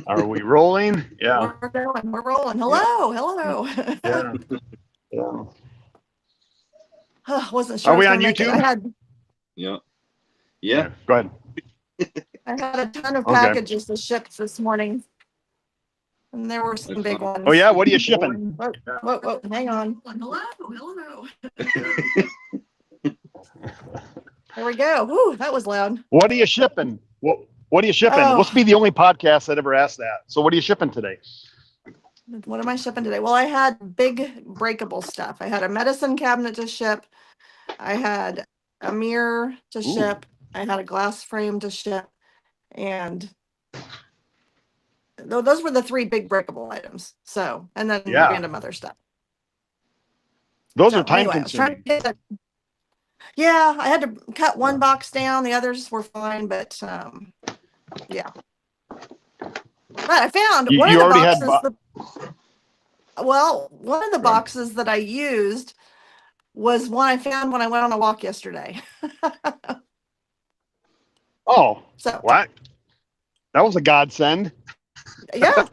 Are we rolling? Yeah. We're going. We're rolling. Hello. Hello. Yeah. Yeah. Wasn't sure. Are we I was on gonna make it. YouTube? Yeah. Go ahead. I had a ton of Okay. packages to ship this morning, and there were some big ones. Oh yeah, what are you shipping? Whoa, hang on. Hello. There we go. Whew, that was loud. What are you shipping? What are you shipping? Oh. Let's be the only podcast that ever asked that. So what are you shipping today? What am I shipping today? Well, I had big breakable stuff. I had a medicine cabinet to ship. I had a mirror to ship. I had a glass frame to ship. And those were the 3 big breakable items. So, and then random other stuff. Those are time consuming. Yeah, I had to cut one box down. The others were fine, but yeah. But I found one of the boxes. One of the boxes that I used was one I found when I went on a walk yesterday. Oh, so what? That was a godsend. Yeah.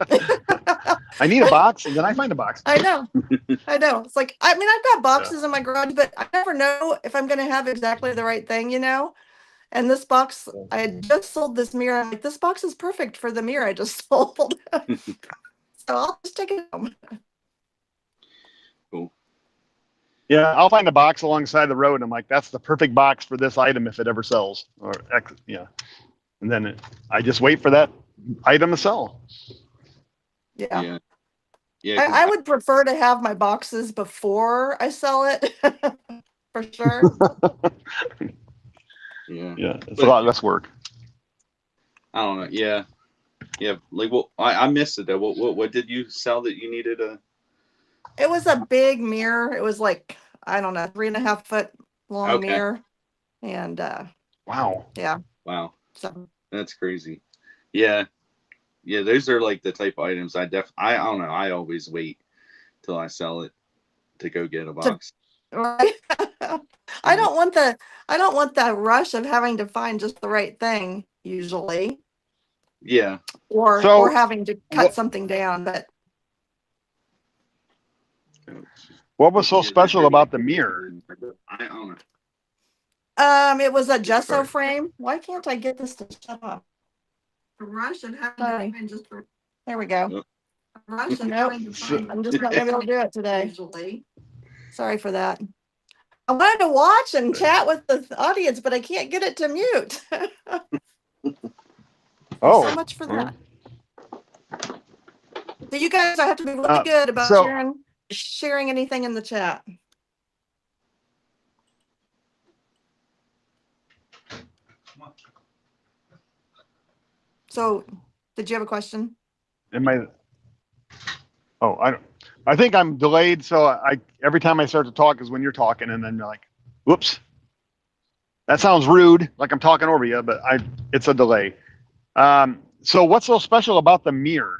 I need a box, and then I find a box. I know. It's like, I mean, I've got boxes in my garage, but I never know if I'm going to have exactly the right thing, you know? And this box, I had just sold this mirror. I'm like, this box is perfect for the mirror I just sold. So I'll just take it home. Cool. Yeah, I'll find a box alongside the road, and I'm like, that's the perfect box for this item if it ever sells. And then I just wait for that item to sell. Yeah. I would prefer to have my boxes before I sell it, for sure. Yeah, it's a lot less work. I don't know. Yeah. Like, well, I missed it though. What did you sell that you needed? It was a big mirror. It was like, I don't know, 3.5 foot long mirror, and wow. Yeah. Wow. So that's crazy. Yeah. Those are like the type of items I don't know. I always wait till I sell it to go get a box. Right. I don't want the rush of having to find just the right thing usually. Yeah. Or having to cut something down, but what was so special about the mirror? I don't know. It was a gesso frame. Why can't I get this to shut up? The rush and having to just there we go. Rush and having to find. I'm just not gonna be able to do it today. Sorry for that. I wanted to watch and chat with the audience, but I can't get it to mute. So much for that. So you guys, I have to be really good about sharing anything in the chat. So, did you have a question? I think I'm delayed. So every time I start to talk is when you're talking, and then you're like, "Whoops, that sounds rude, like I'm talking over you." But it's a delay. So what's so special about the mirror?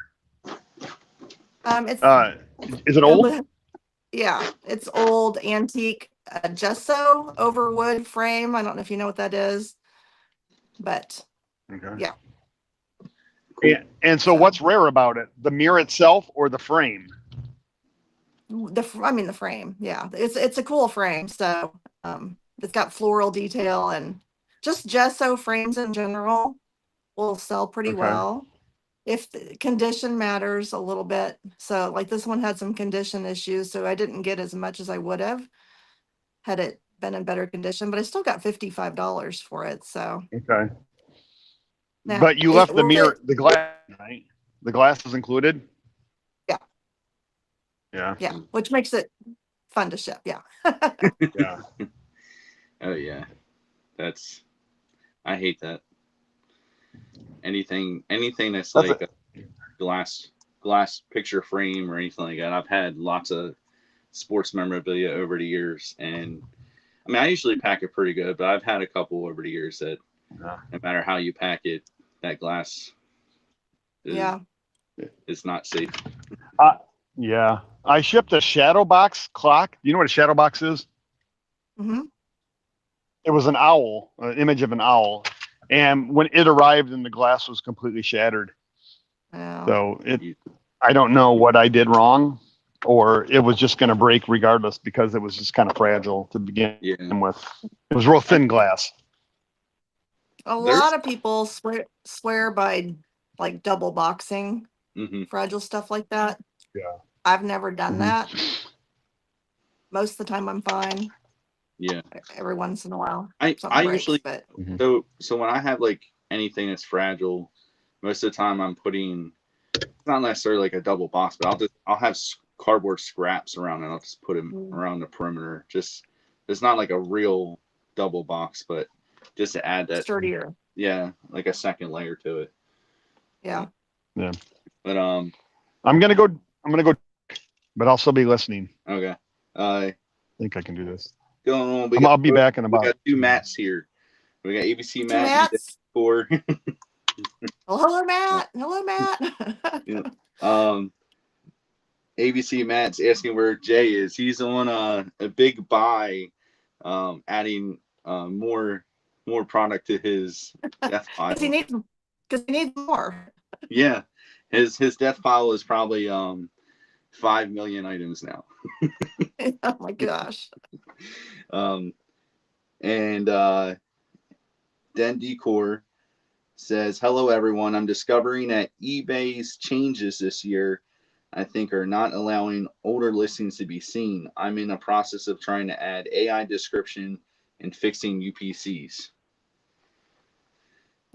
Is it old? Yeah, it's old antique gesso over wood frame. I don't know if you know what that is, but yeah. And so what's rare about it? The mirror itself or the frame? The frame. Yeah, it's a cool frame. So it's got floral detail, and just gesso frames in general will sell pretty well. If the condition matters a little bit. So like this one had some condition issues, so I didn't get as much as I would have had it been in better condition, but I still got $55 for it. So now, but you left the mirror, the glass, right? The glass is included. Yeah, which makes it fun to ship. Yeah. Yeah. Oh yeah, I hate that. Anything that's like a glass picture frame or anything like that. I've had lots of sports memorabilia over the years, and I mean I usually pack it pretty good, but I've had a couple over the years that no matter how you pack it, that glass is not safe. Yeah. I shipped a shadow box clock. Do you know what a shadow box is? Mm-hmm. It was an owl, an image of an owl. And when it arrived and the glass was completely shattered. Yeah. So I don't know what I did wrong, or it was just going to break regardless because it was just kind of fragile to begin with. It was real thin glass. A lot of people swear by like double boxing, fragile stuff like that. Yeah. I've never done that. Most of the time I'm fine. Yeah. Every once in a while. I breaks, usually, but so when I have like anything that's fragile, most of the time I'm putting, it's not necessarily like a double box, but I'll have cardboard scraps around and I'll just put them around the perimeter. Just, it's not like a real double box, but just to add that sturdier. Yeah, like a second layer to it. Yeah. Yeah. But I'm gonna go, but I'll still be listening. Okay. I think I can do this. Going on. I'll be back in about. We got two Matts here. We got ABC Two Matt. Matts? Four. Well, hello, Matt. Hello, Matt. ABC Matt's asking where Jay is. He's on a big buy, adding more product to his death pile. Because he needs more. Yeah, his death pile is probably 5 million items now. Oh my gosh. And Den Decor says, hello everyone. I'm discovering that eBay's changes this year, I think, are not allowing older listings to be seen. I'm in the process of trying to add AI description and fixing UPCs.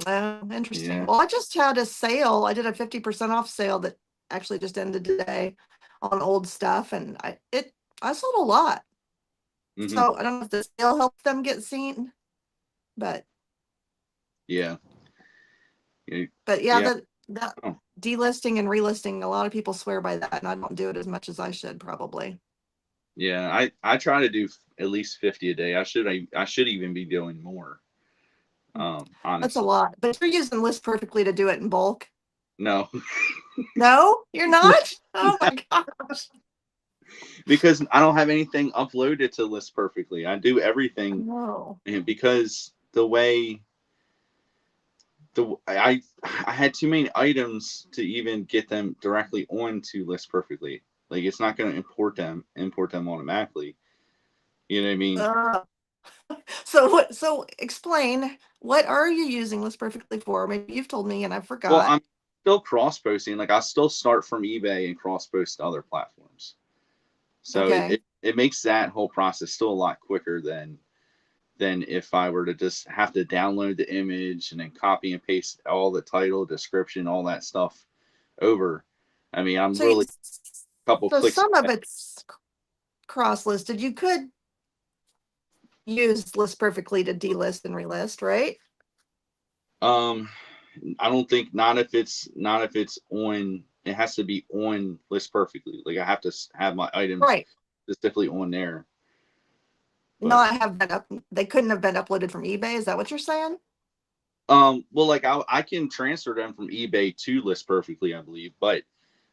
Interesting. Yeah. Well, I just had a sale. I did a 50% off sale that actually just ended today on old stuff, and I sold a lot. So I don't know if the sale helped them get seen, but yeah. But yeah, that delisting and relisting, a lot of people swear by that, and I don't do it as much as I should probably. Yeah, I try to do at least 50 a day. I should even be doing more. Honestly. That's a lot, but you're using List Perfectly to do it in bulk. No. No, you're not. Oh my gosh. Because I don't have anything uploaded to List Perfectly. I do everything. No. And because the way I had too many items to even get them directly onto List Perfectly. Like, it's not going to import them automatically. You know what I mean? So explain, what are you using List Perfectly for? Maybe you've told me and I forgot. Well, I'm still cross posting. Like, I still start from eBay and cross post to other platforms. So it makes that whole process still a lot quicker than if I were to just have to download the image and then copy and paste all the title, description, all that stuff over. I mean, I'm really a couple clicks. Some of it's cross-listed. You could use List Perfectly to delist and relist, right? I don't think, not if it's on. It has to be on List Perfectly. Like, I have to have my items specifically on there. But, not have been up. They couldn't have been uploaded from eBay. Is that what you're saying? Well, like I can transfer them from eBay to List Perfectly, I believe. But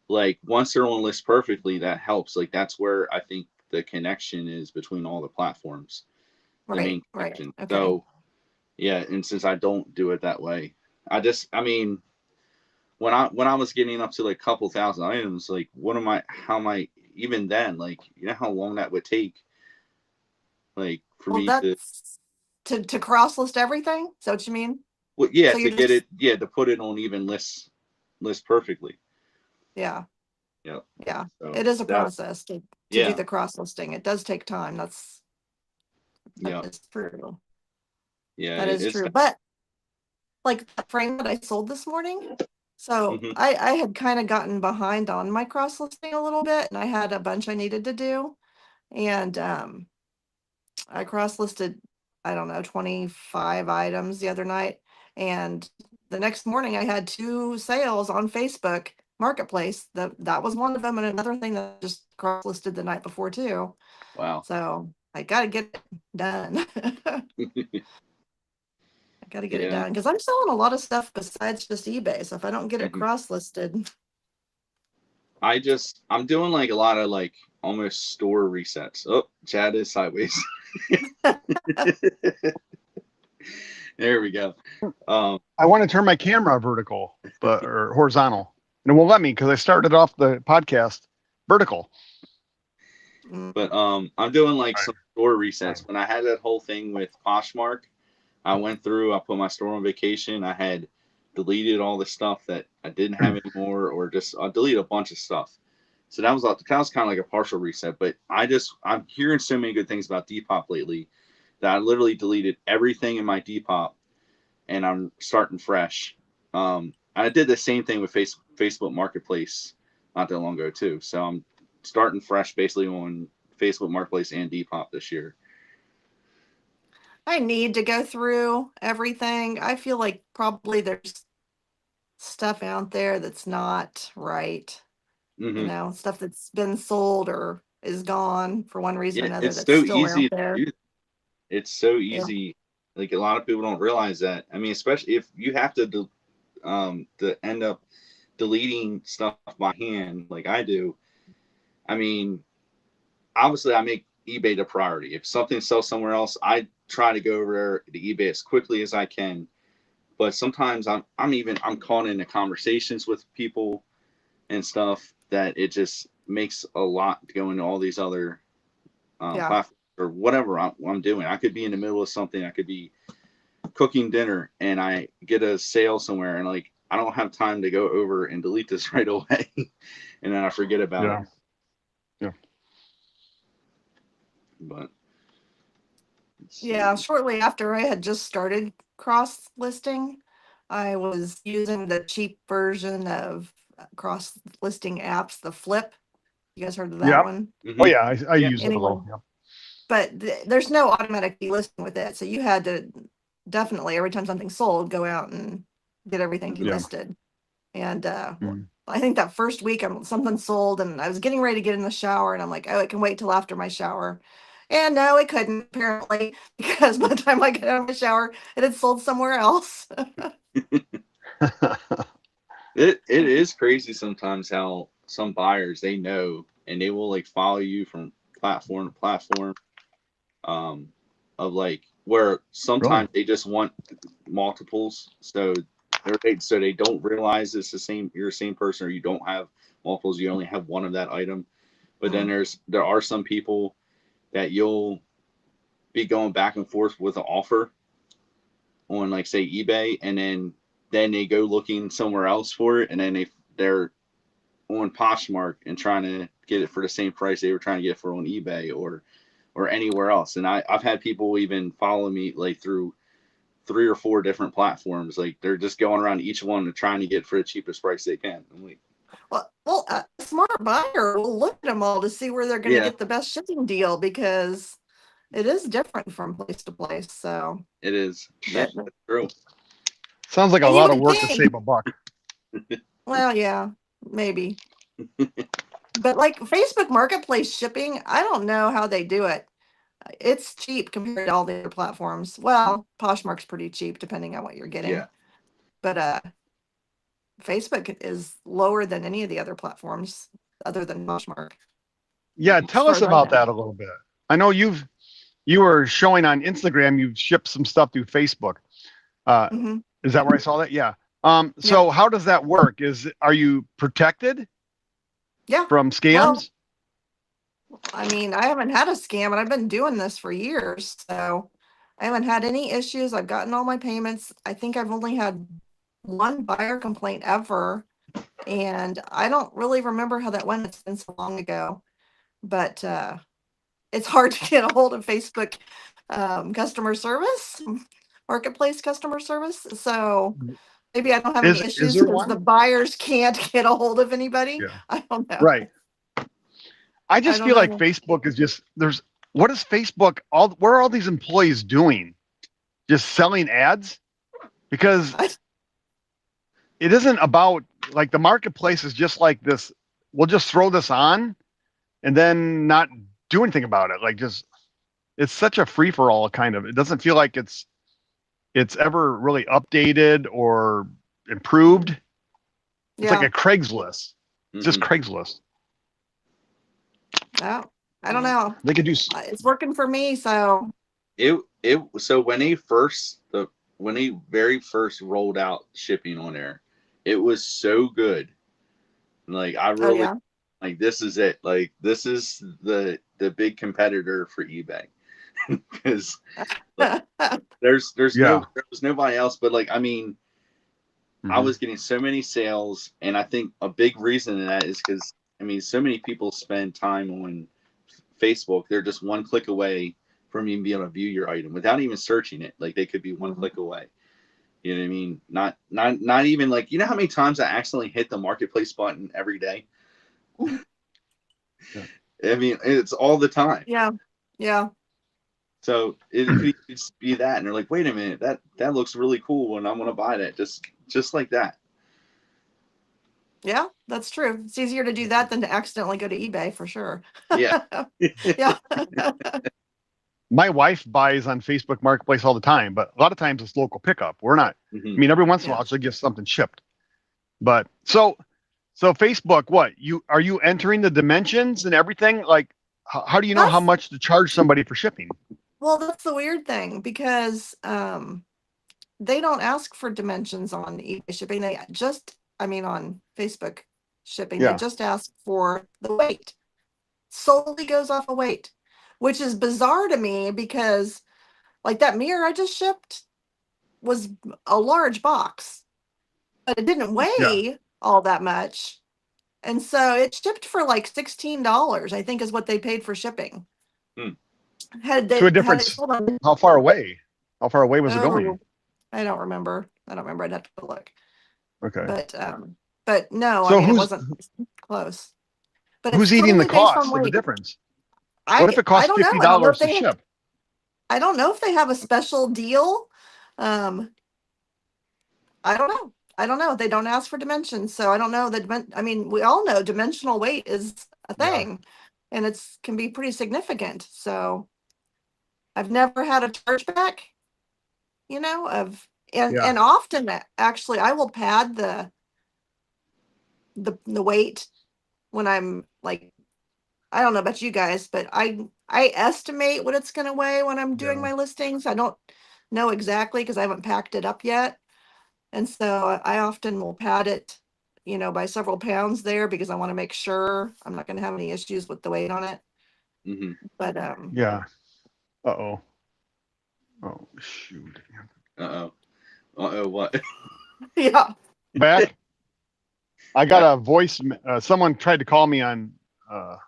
like, once they're on List Perfectly, that helps. Like, that's where I think the connection is between all the platforms. The main connection. Okay. So yeah, and since I don't do it that way, I mean, when I was getting up to like a couple thousand items, like, how am I even then, like, you know how long that would take, like, for me to cross list everything? Is that what you mean? Well, yeah, so to get it, to put it on even List Perfectly. Yeah. Yeah. Yeah. So it is a process to do the cross listing. It does take time. That is true. Yeah, that is true. But like the frame that I sold this morning, so I had kind of gotten behind on my cross listing a little bit, and I had a bunch I needed to do, and I cross listed, I don't know, 25 items the other night, and the next morning I had 2 sales on Facebook Marketplace. That was one of them, and another thing that just cross listed the night before too. Wow. So I got to get it done. I got to get it done because I'm selling a lot of stuff besides just eBay. So if I don't get it cross listed, I'm doing like a lot of like almost store resets. Oh, Chad is sideways. There we go. I want to turn my camera vertical, or horizontal. and it won't let me because I started off the podcast vertical. But I'm doing like some store resets. When I had that whole thing with Poshmark, I went through, I put my store on vacation. I had deleted all the stuff that I didn't have anymore, or just I deleted a bunch of stuff. So that was kind of like a partial reset. But I'm hearing so many good things about Depop lately that I literally deleted everything in my Depop, and I'm starting fresh. I did the same thing with Facebook Marketplace not that long ago too. So I'm starting fresh basically on Facebook Marketplace and Depop this year. I need to go through everything. I feel like probably there's stuff out there that's not right. You know, stuff that's been sold or is gone for one reason or another. It's That's so still easy out there. to do. It's so easy. Yeah. Like a lot of people don't realize that. I mean, especially if you have to end up deleting stuff by hand, like I do. I mean, obviously, I make eBay the priority. If something sells somewhere else, I try to go over there to eBay as quickly as I can. But sometimes I'm caught into conversations with people and stuff that it just makes a lot to go into all these other platforms or whatever I'm doing. I could be in the middle of something. I could be cooking dinner and I get a sale somewhere and like I don't have time to go over and delete this right away, and then I forget about it. Yeah. But yeah, shortly after I had just started cross listing, I was using the cheap version of cross listing apps, the Flip. You guys heard of that one? Oh yeah, I use it a little. Yeah. But there's no automatic delisting with it, so you had to definitely every time something sold, go out and get everything delisted. And I think that first week something sold, and I was getting ready to get in the shower, and I'm like, oh, it can wait till after my shower. And no, it couldn't apparently, because by the time I got out of the shower, it had sold somewhere else. It is crazy sometimes how some buyers, they know and they will like follow you from platform to platform, of like where sometimes they just want multiples, so they don't realize it's you're the same person, or you don't have multiples, you only have one of that item. But then there are some people that you'll be going back and forth with an offer on like say eBay, and then they go looking somewhere else for it, and then they're on Poshmark and trying to get it for the same price they were trying to get for on eBay or anywhere else. And I've had people even follow me like through 3 or 4 different platforms. Like they're just going around each one and trying to get for the cheapest price they can. I'm like, well, a smart buyer will look at them all to see where they're going to get the best shipping deal, because it is different from place to place. So it is. That's true. Sounds like a lot of work to save a buck. Well, yeah, maybe. But like Facebook Marketplace shipping, I don't know how they do it. It's cheap compared to all the other platforms. Well, Poshmark's pretty cheap depending on what you're getting. Yeah. But Facebook is lower than any of the other platforms other than Poshmark. Yeah, tell us about that a little bit. I know you were showing on Instagram you've shipped some stuff through Facebook. Is that where I saw that? Yeah. So how does that work? Are you protected? Yeah. From scams? Well, I mean, I haven't had a scam, and I've been doing this for years, so I haven't had any issues. I've gotten all my payments. I think I've only had one buyer complaint ever, and I don't really remember how that went. It's been so long ago, but it's hard to get a hold of Facebook customer service, marketplace customer service. So maybe I don't have any issues because the buyers can't get a hold of anybody. Yeah. I don't know. Right. I just feel like Facebook is just what is Facebook? Where are all these employees doing? Just selling ads? Because it isn't about like the marketplace is just like this. We'll just throw this on and then not do anything about it. Like it's such a free for all kind of. It doesn't feel like it's ever really updated or improved. It's like a Craigslist. It's just Craigslist. Well, I don't know. They could do. It's working for me, so. So when they very first rolled out shipping on there, it was so good Like I Oh really yeah. like this is it. Like this is the big competitor for eBay because like, there's Yeah. nobody else. But like I mean, I was getting so many sales, and I think a big reason in that is because I mean, so many people spend time on Facebook. They're just one click away from even being able to view your item without even searching it. Like they could be one click away. You know what I mean? Not even like, you know how many times I accidentally hit the marketplace button every day? Yeah. I mean, it's all the time. Yeah. Yeah. So it could just be that, and they're like, "Wait a minute, that looks really cool, and I want to buy that." Just like that. Yeah, that's true. It's easier to do that than to accidentally go to eBay for sure. Yeah. Yeah. My wife buys on Facebook Marketplace all the time, but a lot of times it's local pickup. We're not. I mean, every once in a while she'll get something shipped. But so Facebook, what are you entering the dimensions and everything? Like, how do you know how much to charge somebody for shipping? Well, that's the weird thing because they don't ask for dimensions on eBay shipping. On Facebook shipping, they Yeah. just ask for the weight. Solely goes off of weight, which is bizarre to me because like that mirror I just shipped was a large box, but it didn't weigh all that much. And so it shipped for like $16, I think is what they paid for shipping. Had To a it difference. sold on, How far away? How far away was it going? I don't remember. I'd have to look. Okay. But no, So it wasn't close. But who's it's eating the solely based on cost of the weight. difference? What if it costs I don't know if $50 to they ship? I don't know if they have a special deal. Um, I don't know. I don't know. They don't ask for dimensions, so I don't know that. I mean, we all know dimensional weight is a thing, and it's can be pretty significant. So I've never had a chargeback, and often actually I will pad the weight when I'm like, I don't know about you guys, but I estimate what it's going to weigh when I'm doing my listings. I don't know exactly because I haven't packed it up yet. And so I often will pad it, by several pounds there because I want to make sure I'm not going to have any issues with the weight on it. But Yeah. Uh-oh. Oh, shoot. What? yeah. Back? I got a voice. Someone tried to call me on. I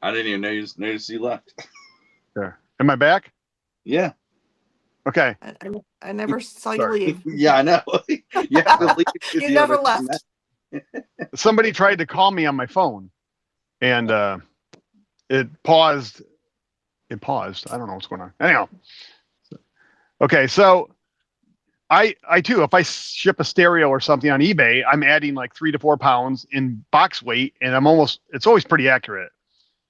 didn't even notice you left. There. Am I back? Yeah. Okay. I never saw you leave. Yeah, I know. You have to leave. You never left. Somebody tried to call me on my phone, and it paused. It paused. I don't know what's going on. Anyhow. Okay, so I too, if I ship a stereo or something on eBay, I'm adding like 3 to 4 pounds in box weight, and it's always pretty accurate.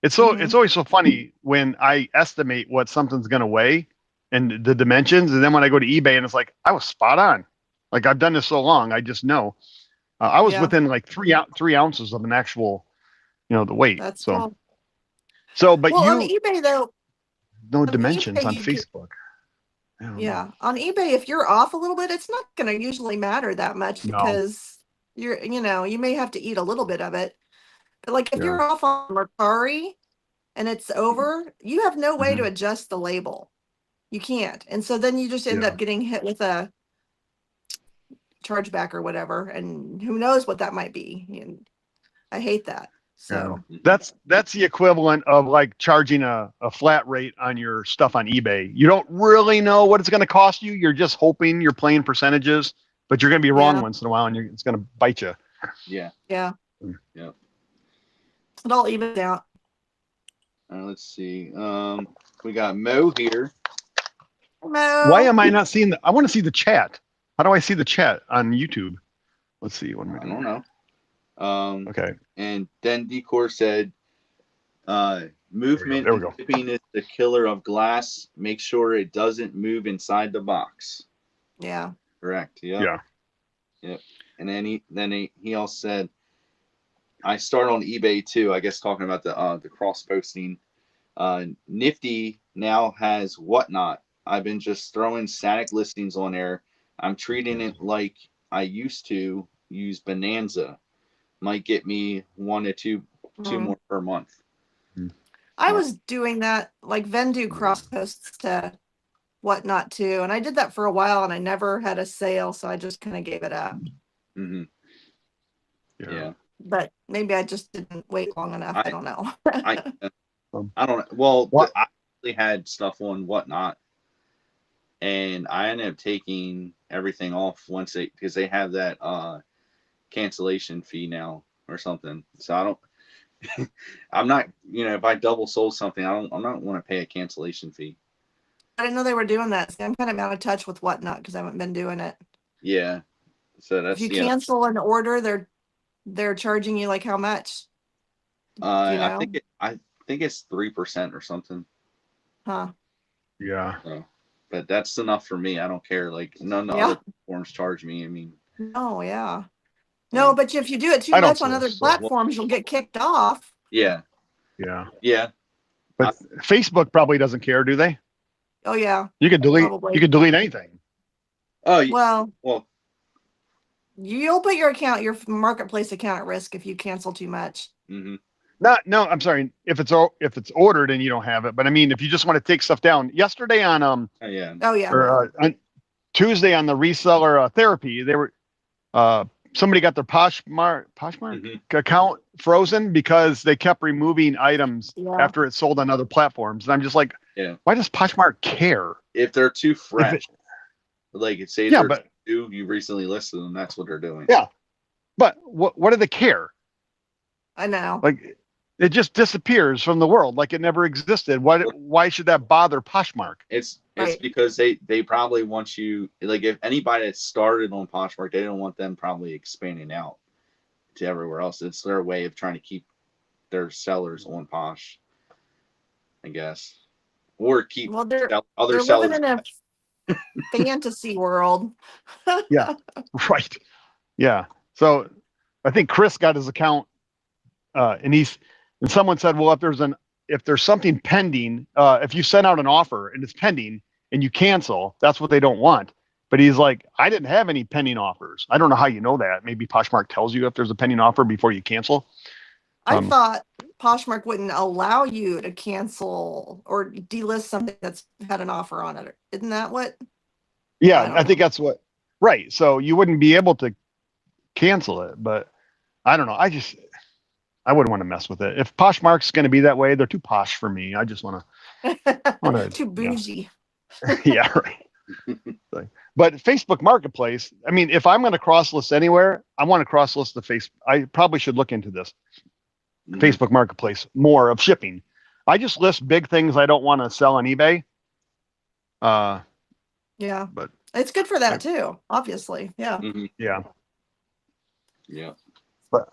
It's always so funny when I estimate what something's going to weigh and the dimensions, and then when I go to eBay and it's like I was spot on. Like I've done this so long, I just know. I was within like 3 ounces of an actual, the weight. That's so cool. but on eBay though, no dimensions on Facebook. Yeah, on eBay, if you're off a little bit, it's not going to usually matter that much because you may have to eat a little bit of it. But like if you're off on Mercari and it's over, you have no way to adjust the label. You can't. And so then you just end up getting hit with a chargeback or whatever. And who knows what that might be. And I hate that. So that's the equivalent of like charging a flat rate on your stuff on eBay. You don't really know what it's going to cost you. You're just hoping you're playing percentages, but you're going to be wrong once in a while, and it's going to bite you. Yeah. Yeah. Yeah. It all evens out. Let's see. We got Mo here. Mo. Why am I not seeing I want to see the chat. How do I see the chat on YouTube? Let's see. What am I doing? I don't know. Okay. And then Decor said, movement and tipping is the killer of glass. Make sure it doesn't move inside the box. Yeah. Correct. Yeah. And then he also said, I start on eBay too. I guess talking about the cross posting. Nifty now has Whatnot. I've been just throwing static listings on there. I'm treating it like I used to use Bonanza. might get me 1 to 2 more per month. I was doing that, like Vendu cross posts to Whatnot too, and I did that for a while, and I never had a sale, so I just kind of gave it up. Mm-hmm. Yeah. But maybe I just didn't wait long enough. I don't know. I don't know. Well, What? I actually had stuff on Whatnot, and I ended up taking everything off once because they have that cancellation fee now or something. So I don't. I'm not. If I double sold something, I'm not want to pay a cancellation fee. I didn't know they were doing that. See, I'm kind of out of touch with Whatnot because I haven't been doing it. Yeah. So that's if you cancel an order, they're charging you like how much? Do you know? I think it's 3% or something. Huh. Yeah. So, but that's enough for me. I don't care. Like none of the other platforms charge me. I mean. Oh yeah. No, but if you do it too much on other platforms, you'll get kicked off. Yeah. Yeah. Yeah. But Facebook probably doesn't care, do they? Oh yeah. You could delete. Probably. You could delete anything. Oh well. Well. You'll put your marketplace account at risk if you cancel too much. Mm-hmm. No, I'm sorry. If it's ordered and you don't have it, but I mean, if you just want to take stuff down. Yesterday on Oh yeah. or on Tuesday on the reseller therapy, they were somebody got their Poshmark account frozen because they kept removing items after it sold on other platforms, and I'm just like, why does Poshmark care? If they're too fresh, like say they're you recently listed them, that's what they're doing. Yeah, but what do they care? I know. Like, it just disappears from the world like it never existed. Why should that bother Poshmark? It's because they probably want you, like, if anybody that started on Poshmark, they don't want them probably expanding out to everywhere else. It's their way of trying to keep their sellers on Posh, I guess, or keep other sellers. Living in a fantasy world. Yeah, right. Yeah. So I think Chris got his account, and someone said, well, if there's something pending, if you send out an offer and it's pending and you cancel, that's what they don't want. But he's like, I didn't have any pending offers. I don't know how you know that. Maybe Poshmark tells you if there's a pending offer before you cancel. I thought Poshmark wouldn't allow you to cancel or delist something that's had an offer on it. Isn't that what? Yeah, I think that's what. Right. So you wouldn't be able to cancel it, but I don't know. I wouldn't want to mess with it. If Poshmark's going to be that way, they're too posh for me. I just want to. Too bougie. Yeah, right. But Facebook Marketplace, I mean, if I'm going to cross list anywhere, I want to cross list the Facebook. I probably should look into this. Facebook Marketplace, more of shipping. I just list big things I don't want to sell on eBay. Yeah, but it's good for that too, obviously. Yeah. Mm-hmm. Yeah. Yeah. But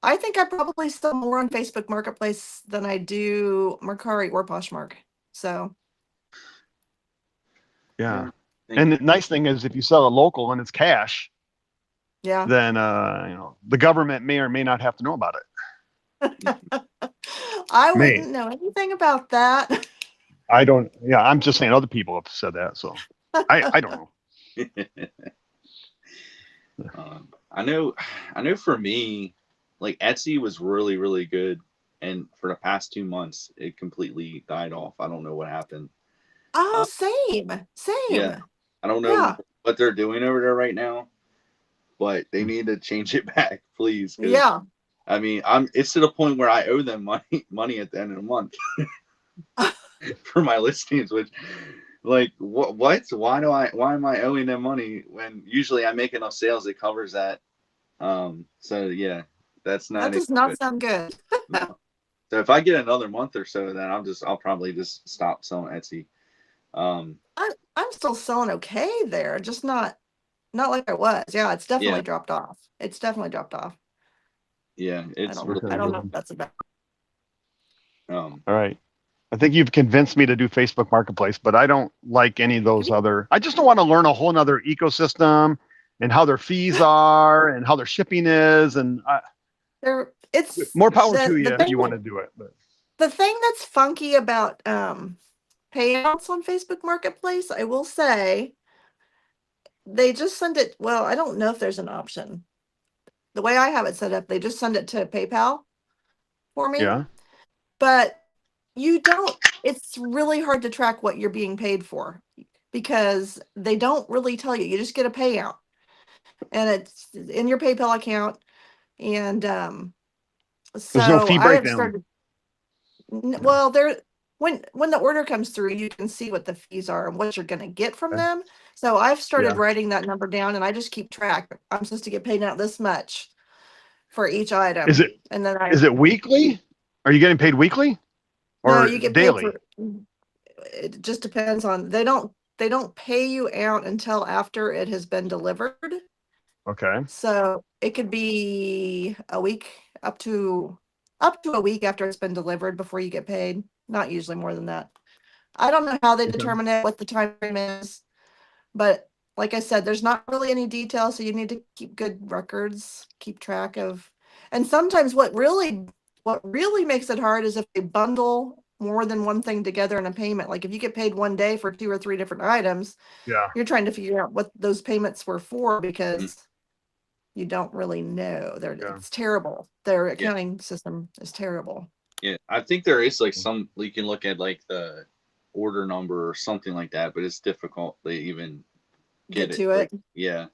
I think I probably sell more on Facebook Marketplace than I do Mercari or Poshmark. So. Yeah. And the nice thing is if you sell it local and it's cash, then the government may or may not have to know about it. I wouldn't know anything about that. I don't. Yeah, I'm just saying other people have said that, so I don't know. I know for me, like Etsy was really, really good, and for the past 2 months, it completely died off. I don't know what happened. Oh, same. Yeah, I don't know what they're doing over there right now, but they need to change it back, please. Yeah. I mean, it's to the point where I owe them money at the end of the month for my listings, which, like, what? Why am I owing them money when usually I make enough sales that covers that? So yeah, that does not sound good. No. So if I get another month or so, then I'll probably just stop selling Etsy. I'm still selling okay there, just not like I was. Yeah, it's definitely dropped off. It's definitely dropped off. Yeah, I don't know what that's about. All right. I think you've convinced me to do Facebook Marketplace, but I don't like any of those other. I just don't want to learn a whole nother ecosystem and how their fees are and how their shipping is. And it's more power to you if you want to do it. But the thing that's funky about payouts on Facebook Marketplace, I will say, they just send it. Well, I don't know if there's an option. the way I have it set up, they just send it to PayPal for me. Yeah. But you don't, it's really hard to track what you're being paid for because they don't really tell you. You just get a payout and it's in your PayPal account. And There's no so fee I have breakdown. started, well, there, when the order comes through, you can see what the fees are and what you're going to get from Okay. them. So I've started Yeah. writing that number down and I just keep track. I'm supposed to get paid out this much for each item. Is it weekly? Are you getting paid weekly no, or you get daily? paid for, it just depends on, they don't pay you out until after it has been delivered. Okay. So it could be a week, up to a week after it's been delivered before you get paid. Not usually more than that. I don't know how they Okay. determine it, what the time frame is, but like I said, there's not really any detail, so you need to keep good records, keep track of. And sometimes what really makes it hard is if they bundle more than one thing together in a payment. Like if you get paid one day for 2 or 3 different items, Yeah. you're trying to figure out what those payments were for because you don't really know. Yeah. It's terrible. Their accounting system is terrible. Yeah, I think there is like some, you can look at like the order number or something like that, but it's difficult to even Get get to it. it. Like, yeah,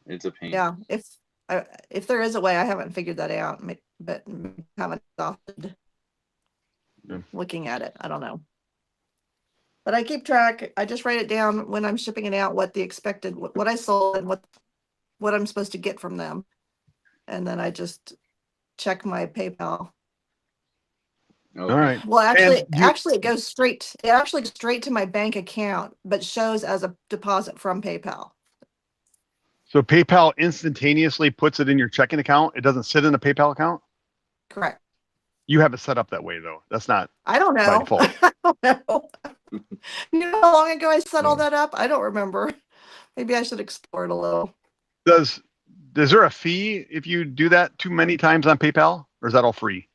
it's a pain. Yeah, if there is a way, I haven't figured that out, but haven't adopted Yeah. looking at it. I don't know. But I keep track. I just write it down when I'm shipping it out, what the expected, what I sold and what I'm supposed to get from them. And then I just check my PayPal. Okay. All right. Well, actually, And you- it goes straight to my bank account, but shows as a deposit from PayPal. So PayPal instantaneously puts it in your checking account. It doesn't sit in a PayPal account. Correct. You have it set up that way though. That's not I don't by know. default. I don't know. You know how long ago I set all that up? I don't remember. Maybe I should explore it a little. Is there a fee if you do that too many times on PayPal, or is that all free?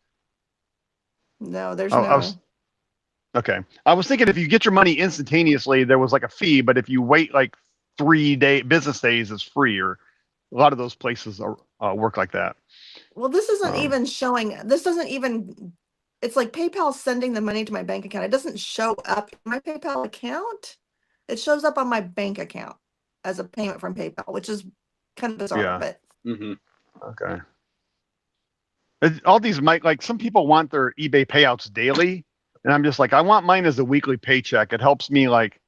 No, there's Oh, no. okay. I was thinking if you get your money instantaneously, there was like a fee, but if you wait like 3 business days, it's free. Or a lot of those places are work like that. Well, this isn't even showing. This doesn't even. It's like PayPal sending the money to my bank account. It doesn't show up in my PayPal account. It shows up on my bank account as a payment from PayPal, which is kind of bizarre. Yeah. But Okay. All these might, like, some people want their eBay payouts daily, and I'm just like, I want mine as a weekly paycheck. It helps me, like,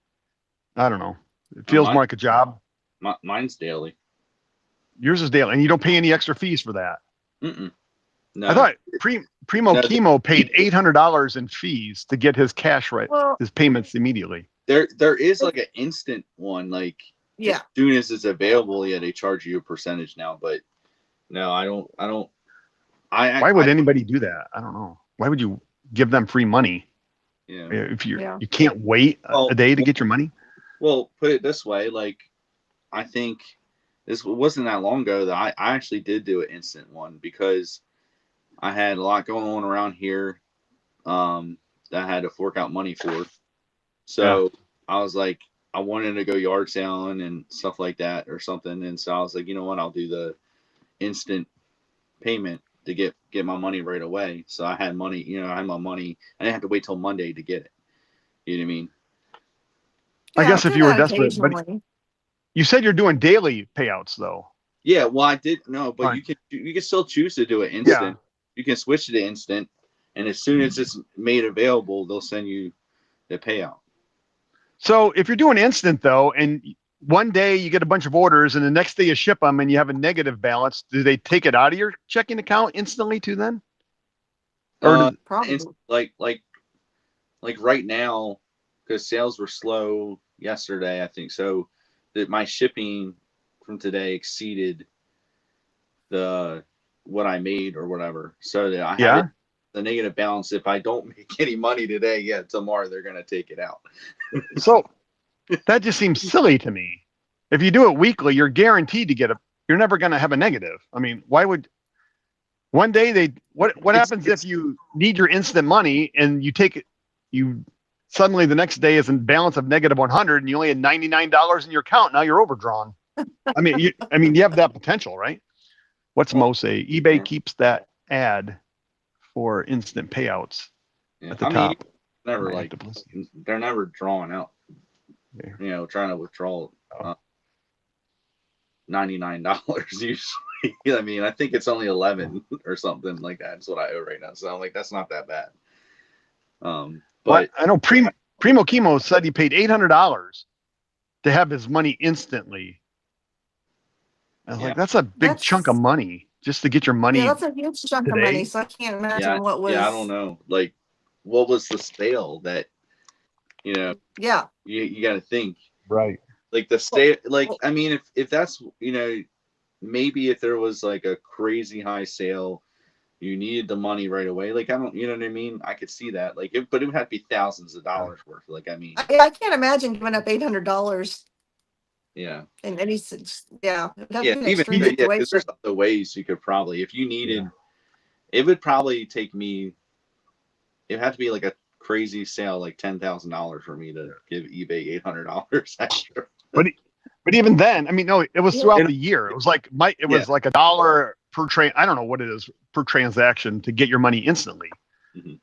I don't know. It feels more like a job. Mine's daily. Yours is daily, and you don't pay any extra fees for that. No. I thought Primo Chemo paid $800 in fees to get his cash right, well, his payments immediately. There is like an instant one, like yeah. as soon as it's available, yeah, they charge you a percentage now. But no, I don't. Why would anybody do that? I don't know. Why would you give them free money? Yeah. If you can't wait a day to get your money. Well, put it this way, like I think this wasn't that long ago that I actually did do an instant one because I had a lot going on around here that I had to fork out money for. So I was like, I wanted to go yard selling and stuff like that or something. And so I was like, you know what, I'll do the instant payment to get my money right away. So I had money, I had my money. I didn't have to wait till Monday to get it. You know what I mean? I guess if you were desperate, but occasionally. you said you're doing daily payouts though. Yeah, well, I did but Fine. you can still choose to do it instant. You can switch to instant, and as soon as it's made available, they'll send you the payout. So if you're doing instant though, and one day you get a bunch of orders, and the next day you ship them, and you have a negative balance, do they take it out of your checking account instantly too? Then, or Probably. Like right now, because sales were slow yesterday, I think so. That my shipping from today exceeded what I made or whatever. So that I have the negative balance. If I don't make any money today, tomorrow they're gonna take it out. So that just seems silly to me. If you do it weekly, you're guaranteed to get you're never gonna have a negative. I mean, why would one day what happens if you need your instant money and you take it, suddenly the next day is in balance of negative 100 and you only had $99 in your account. Now you're overdrawn. I mean, you have that potential, right? What's Mo say? eBay Yeah. keeps that ad for instant payouts Yeah. at the I mean, top. never Might have like to bless you. they're never drawing out. Yeah. You know, trying to withdraw Oh. $99 usually. I mean, I think it's only 11 or something like that. That's what I owe right now. So I'm like, that's not that bad. But Well, I know Primo Chemo said he paid $800 to have his money instantly. I was like, that's a big chunk of money just to get your money. Yeah, that's a huge chunk of money. So I can't imagine what was. Yeah, I don't know. Like, what was the sale that, you know? Yeah. You got to think. Right. Like the sale. Like, I mean, if that's, you know, maybe if there was like a crazy high sale, you needed the money right away. Like, I don't, you know what I mean? I could see that. Like, but it would have to be thousands of dollars worth. Like, I mean, I can't imagine giving up $800. Yeah. And he's, yeah. Even because there's other ways you could probably, if you needed, it would probably take me. It had to be like a crazy sale, like $10,000 for me to give eBay $800 extra. But even then, I mean, no, it was throughout the year. It was like was like $1 per I don't know what it is per transaction to get your money instantly. Mm-hmm.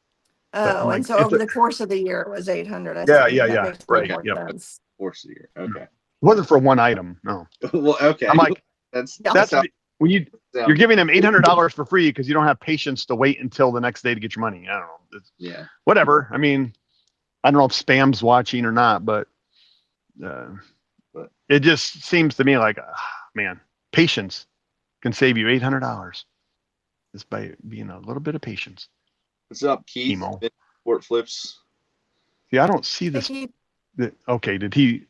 Oh, and so over the course of the year, it was 800. Yeah. Right. Yeah. Course of the year. Okay. It wasn't for one item. No. Well, okay. I'm like, that's when you're giving them $800 for free because you don't have patience to wait until the next day to get your money. I don't know. Yeah. Whatever. I mean, I don't know if spam's watching or not, but it just seems to me like, man, patience can save you $800 just by being a little bit of patience. What's up, Keith? Sport Flips. See, I don't see this. Okay, did he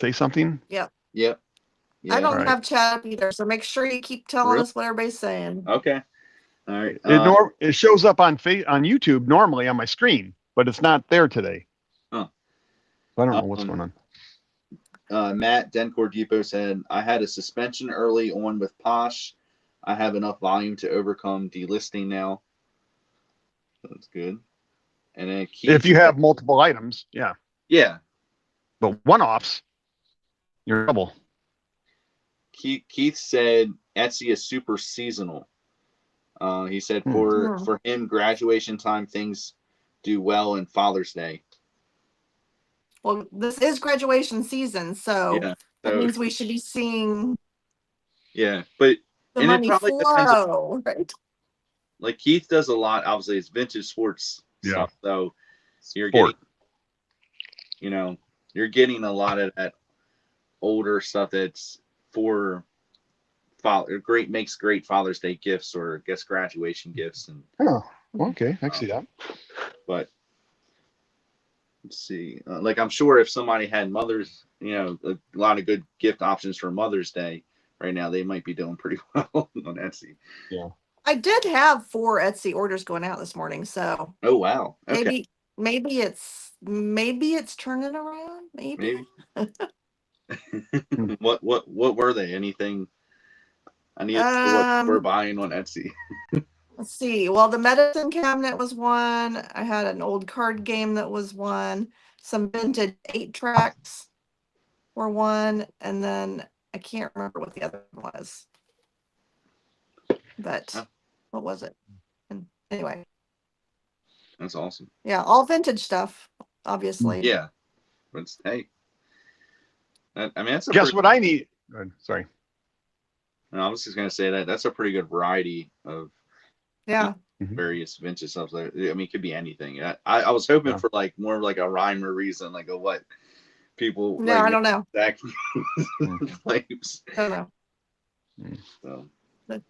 say something? Yep. Yeah. I don't have chat either, so make sure you keep telling us what everybody's saying. Okay. All right. It shows up on YouTube normally on my screen, but it's not there today. Huh. I don't know what's going on. Matt Dencore Depot said, I had a suspension early on with Posh. I have enough volume to overcome delisting now. That's good. And then Keith, if you have multiple items, yeah. But one-offs, you're in trouble. Keith said Etsy is super seasonal. He said for him, graduation time things do well in Father's Day. Well, this is graduation season, so that means we should be seeing. Yeah, but the money flow, right? Like Keith does a lot. Obviously, it's vintage sports stuff. So you're getting a lot of that older stuff that's for makes great Father's Day gifts or I guess graduation gifts. And okay, I see that. But let's see. Like I'm sure if somebody had Mother's, a lot of good gift options for Mother's Day right now, they might be doing pretty well on Etsy. Yeah. I did have 4 Etsy orders going out this morning, so. Oh wow. Okay. Maybe it's turning around. Maybe. What were they? Anything? I need to know what we're buying on Etsy. Let's see. Well, the medicine cabinet was one. I had an old card game that was one. Some vintage 8-tracks were one, and then I can't remember what the other one was. But what was it? And anyway. That's awesome. Yeah, all vintage stuff, obviously. Yeah. But hey. I mean, that's guess what I need. Sorry. No, I was just gonna say that's a pretty good variety of various vintage stuff. I mean, it could be anything. I was hoping for like more of like a rhyme or reason, like a what people. No, I don't know. Claims. I don't know. So, I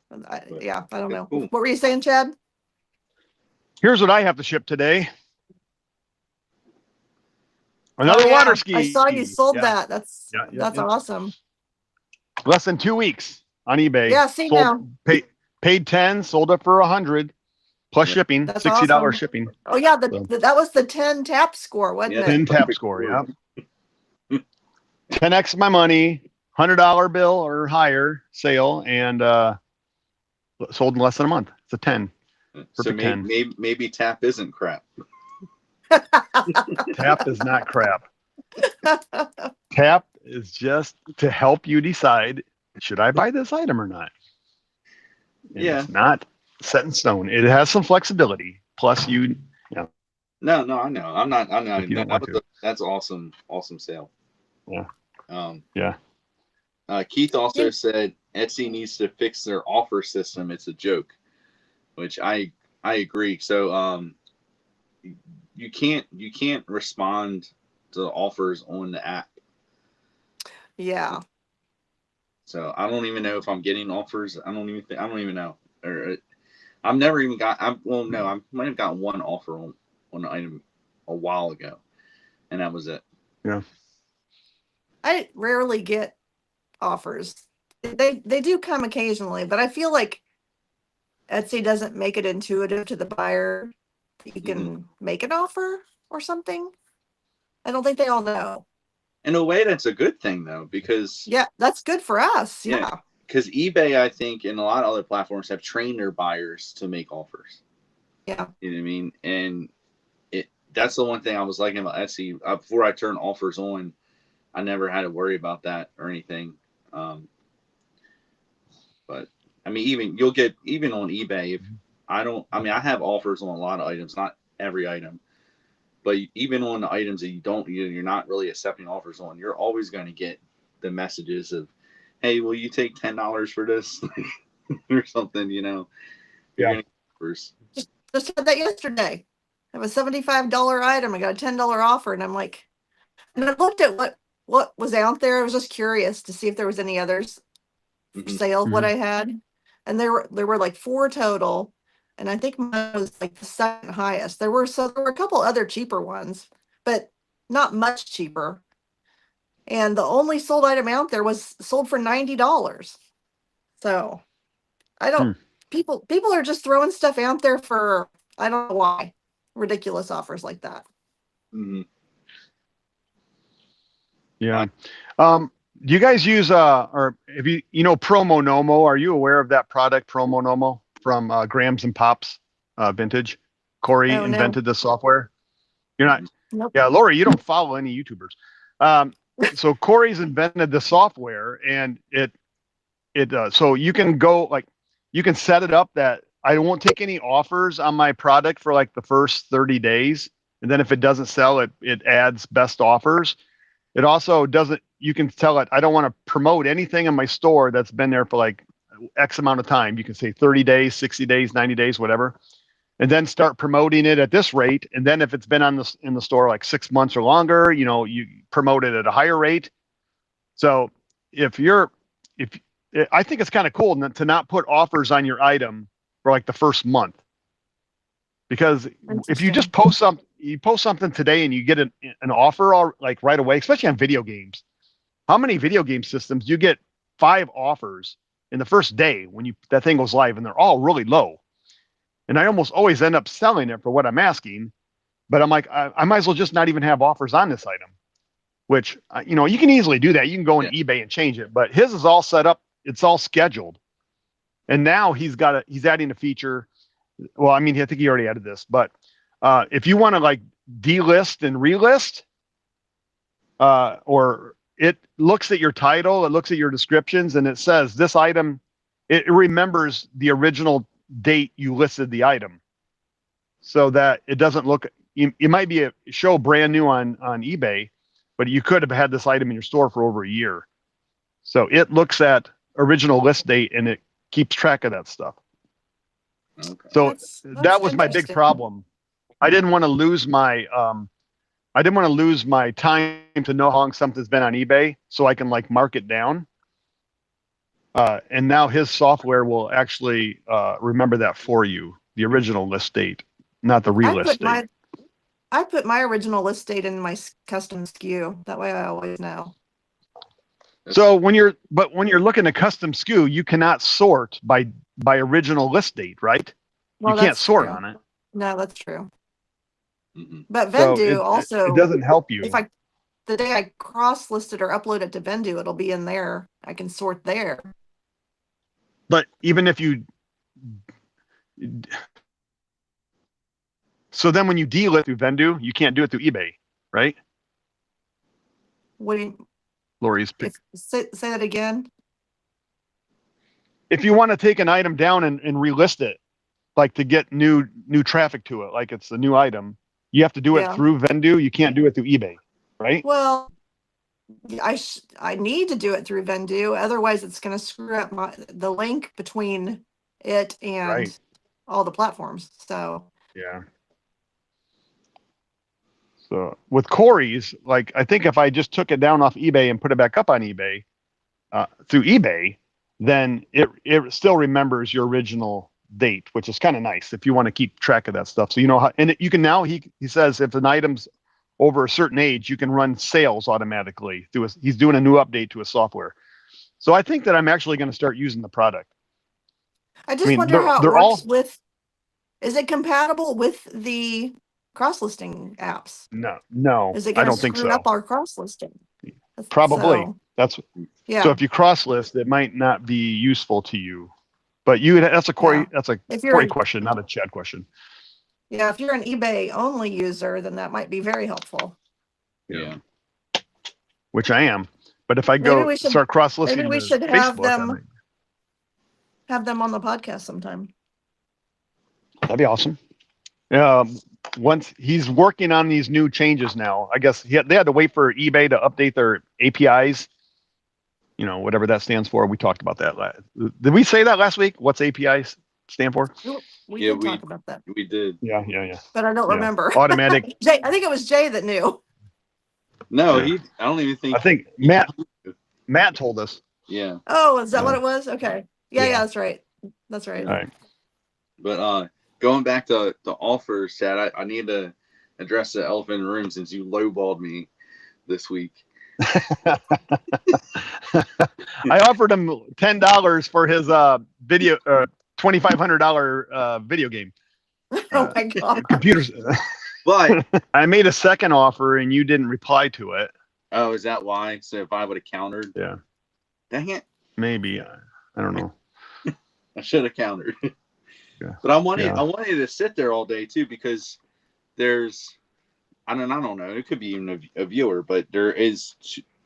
don't know. Cool. What were you saying, Chad? Here's what I have to ship today. Another water ski. I saw you sold that. That's awesome. Less than 2 weeks on eBay. Yeah, see now. Paid 10, sold up for 100 plus shipping. That's $60 awesome. Shipping. Oh yeah, that was the 10 tap score, wasn't it? 10 tap score, yeah. 10x my money, $100 bill or higher sale, and sold in less than a month. It's a 10. So maybe tap isn't crap. Tap is not crap. Tap is just to help you decide, should I buy this item or not? And Yeah. it's not set in stone. It has some flexibility. Plus, No, I know. I'm not. if you don't want to. That's awesome. Awesome sale. Yeah. Yeah. Keith also said Etsy needs to fix their offer system. It's a joke, which I agree. So you can't respond to offers on the app. Yeah. So I don't even know if I'm getting offers. I don't even know. Or I've never even got. I might have got one offer on an item a while ago, and that was it. Yeah. I rarely get offers. They do come occasionally, but I feel like Etsy doesn't make it intuitive to the buyer that you can make an offer or something. I don't think they all know. In a way, that's a good thing though, because yeah, that's good for us. Yeah. Because eBay, I think, and a lot of other platforms have trained their buyers to make offers. Yeah. You know what I mean? And that's the one thing I was liking about Etsy. Before I turned offers on, I never had to worry about that or anything. But I mean, even on eBay, if I have offers on a lot of items, not every item, but even on the items that you're not really accepting offers on, you're always going to get the messages of, hey, will you take $10 for this or something? You know, you're going to get offers. Just had that yesterday. I have a $75 item. I got a $10 offer, and I'm like, and I looked at what was out there. I was just curious to see if there was any others for sale. What I had, and there were like 4 total, and I think mine was like the second highest. There were a couple other cheaper ones, but not much cheaper. And the only sold item out there was sold for $90. So I don't. People are just throwing stuff out there for, I don't know why, ridiculous offers like that. Yeah. Do you guys use or if you Promo Nomo? Are you aware of that product, Promo Nomo, from Grams and Pops Vintage? Corey invented the software. You're not. Nope. Yeah, Lori, you don't follow any YouTubers. So Corey's invented the software, and it so you can go, like, you can set it up that I won't take any offers on my product for like the first 30 days. And then if it doesn't sell, it adds best offers. It also doesn't, you can tell it, I don't want to promote anything in my store that's been there for like X amount of time. You can say 30 days, 60 days, 90 days, whatever. And then start promoting it at this rate. And then if it's been in the store like 6 months or longer, you promote it at a higher rate. So I think it's kind of cool to not put offers on your item for like the first month, because if you just post something today and you get an offer like right away, especially on video games, how many video game systems you get 5 offers in the first day when that thing goes live, and they're all really low, and I almost always end up selling it for what I'm asking, but I'm like, I might as well just not even have offers on this item, which you can easily do that. You can go on eBay and change it, but his is all set up. It's all scheduled. And now he's adding a feature. Well, I mean, I think he already added this, but if you want to like delist and relist, or it looks at your title, it looks at your descriptions, and it says this item, it remembers the original date you listed the item, so that it doesn't look, it might be show brand new on eBay, but you could have had this item in your store for over a year. So it looks at original list date and it keeps track of that stuff. Okay. So that was my big problem. I didn't want to lose my time to know how long something's been on eBay, so I can like mark it down. And now his software will actually remember that for you, the original list date, not the relist date. I put my original list date in my custom SKU. That way I always know. So when you're looking at custom SKU, you cannot sort by original list date, right? Well, you can't sort on it. No, that's true. But Vendoo also, it doesn't help you. If the day I cross listed or upload it to Vendoo, it'll be in there. I can sort there. But even if you, so then when you delist through Vendoo, you can't do it through eBay, right? What do you? Lori's pick. Say that again. if you want to take an item down and relist it, like to get new traffic to it, like it's a new item, you have to do it Yeah. through Vendu. You can't do it through eBay, right? Well, I need to do it through Vendu, otherwise it's going to screw up the link between it and Right. all the platforms. So Yeah. So with Corey's, like I think if I just took it down off eBay and put it back up on eBay through eBay, then it still remembers your original date, which is kind of nice if you want to keep track of that stuff. So you know how, and you can now he says if an item's over a certain age, you can run sales automatically through he's doing a new update to his software. So I think that I'm actually going to start using the product. I just wonder how it they're works all, with, is it compatible with the cross-listing apps? no, Is it I going to don't think screw so. up our cross-listing? Probably. So, That's yeah. so if you cross list, it might not be useful to you. But that's a Corey, Yeah. that's a If you're Corey question, not a Chad question. Yeah, if you're an eBay only user, then that might be very helpful. Yeah. Which I am. But if I Maybe go we should- start cross listing Maybe we to should have Facebook, them on the podcast sometime. that'd be awesome. Once he's working on these new changes now, I guess they had to wait for eBay to update their APIs. You know, whatever that stands for. We talked about that. Did we say that last week? What's APIs stand for? We did talk about that. We did. Yeah. But I don't remember. Automatic. Jay, I think it was Jay that knew. No, Yeah. I don't even think. I think Matt told us. Yeah. Oh, is that what it was? Okay. Yeah, Yeah. that's right. That's right. All right. But going back to the offers, Chad, I need to address the elephant in the room since you lowballed me this week. I offered him $10 for his video $2,500 video game. Oh my God. Computers. But I made a second offer and you didn't reply to it. oh, is that why? So if I would have countered, Yeah, dang it, maybe. I don't know. I should have countered. Yeah. But I wanted to sit there all day too because there's I don't know. It could be even a viewer, but there's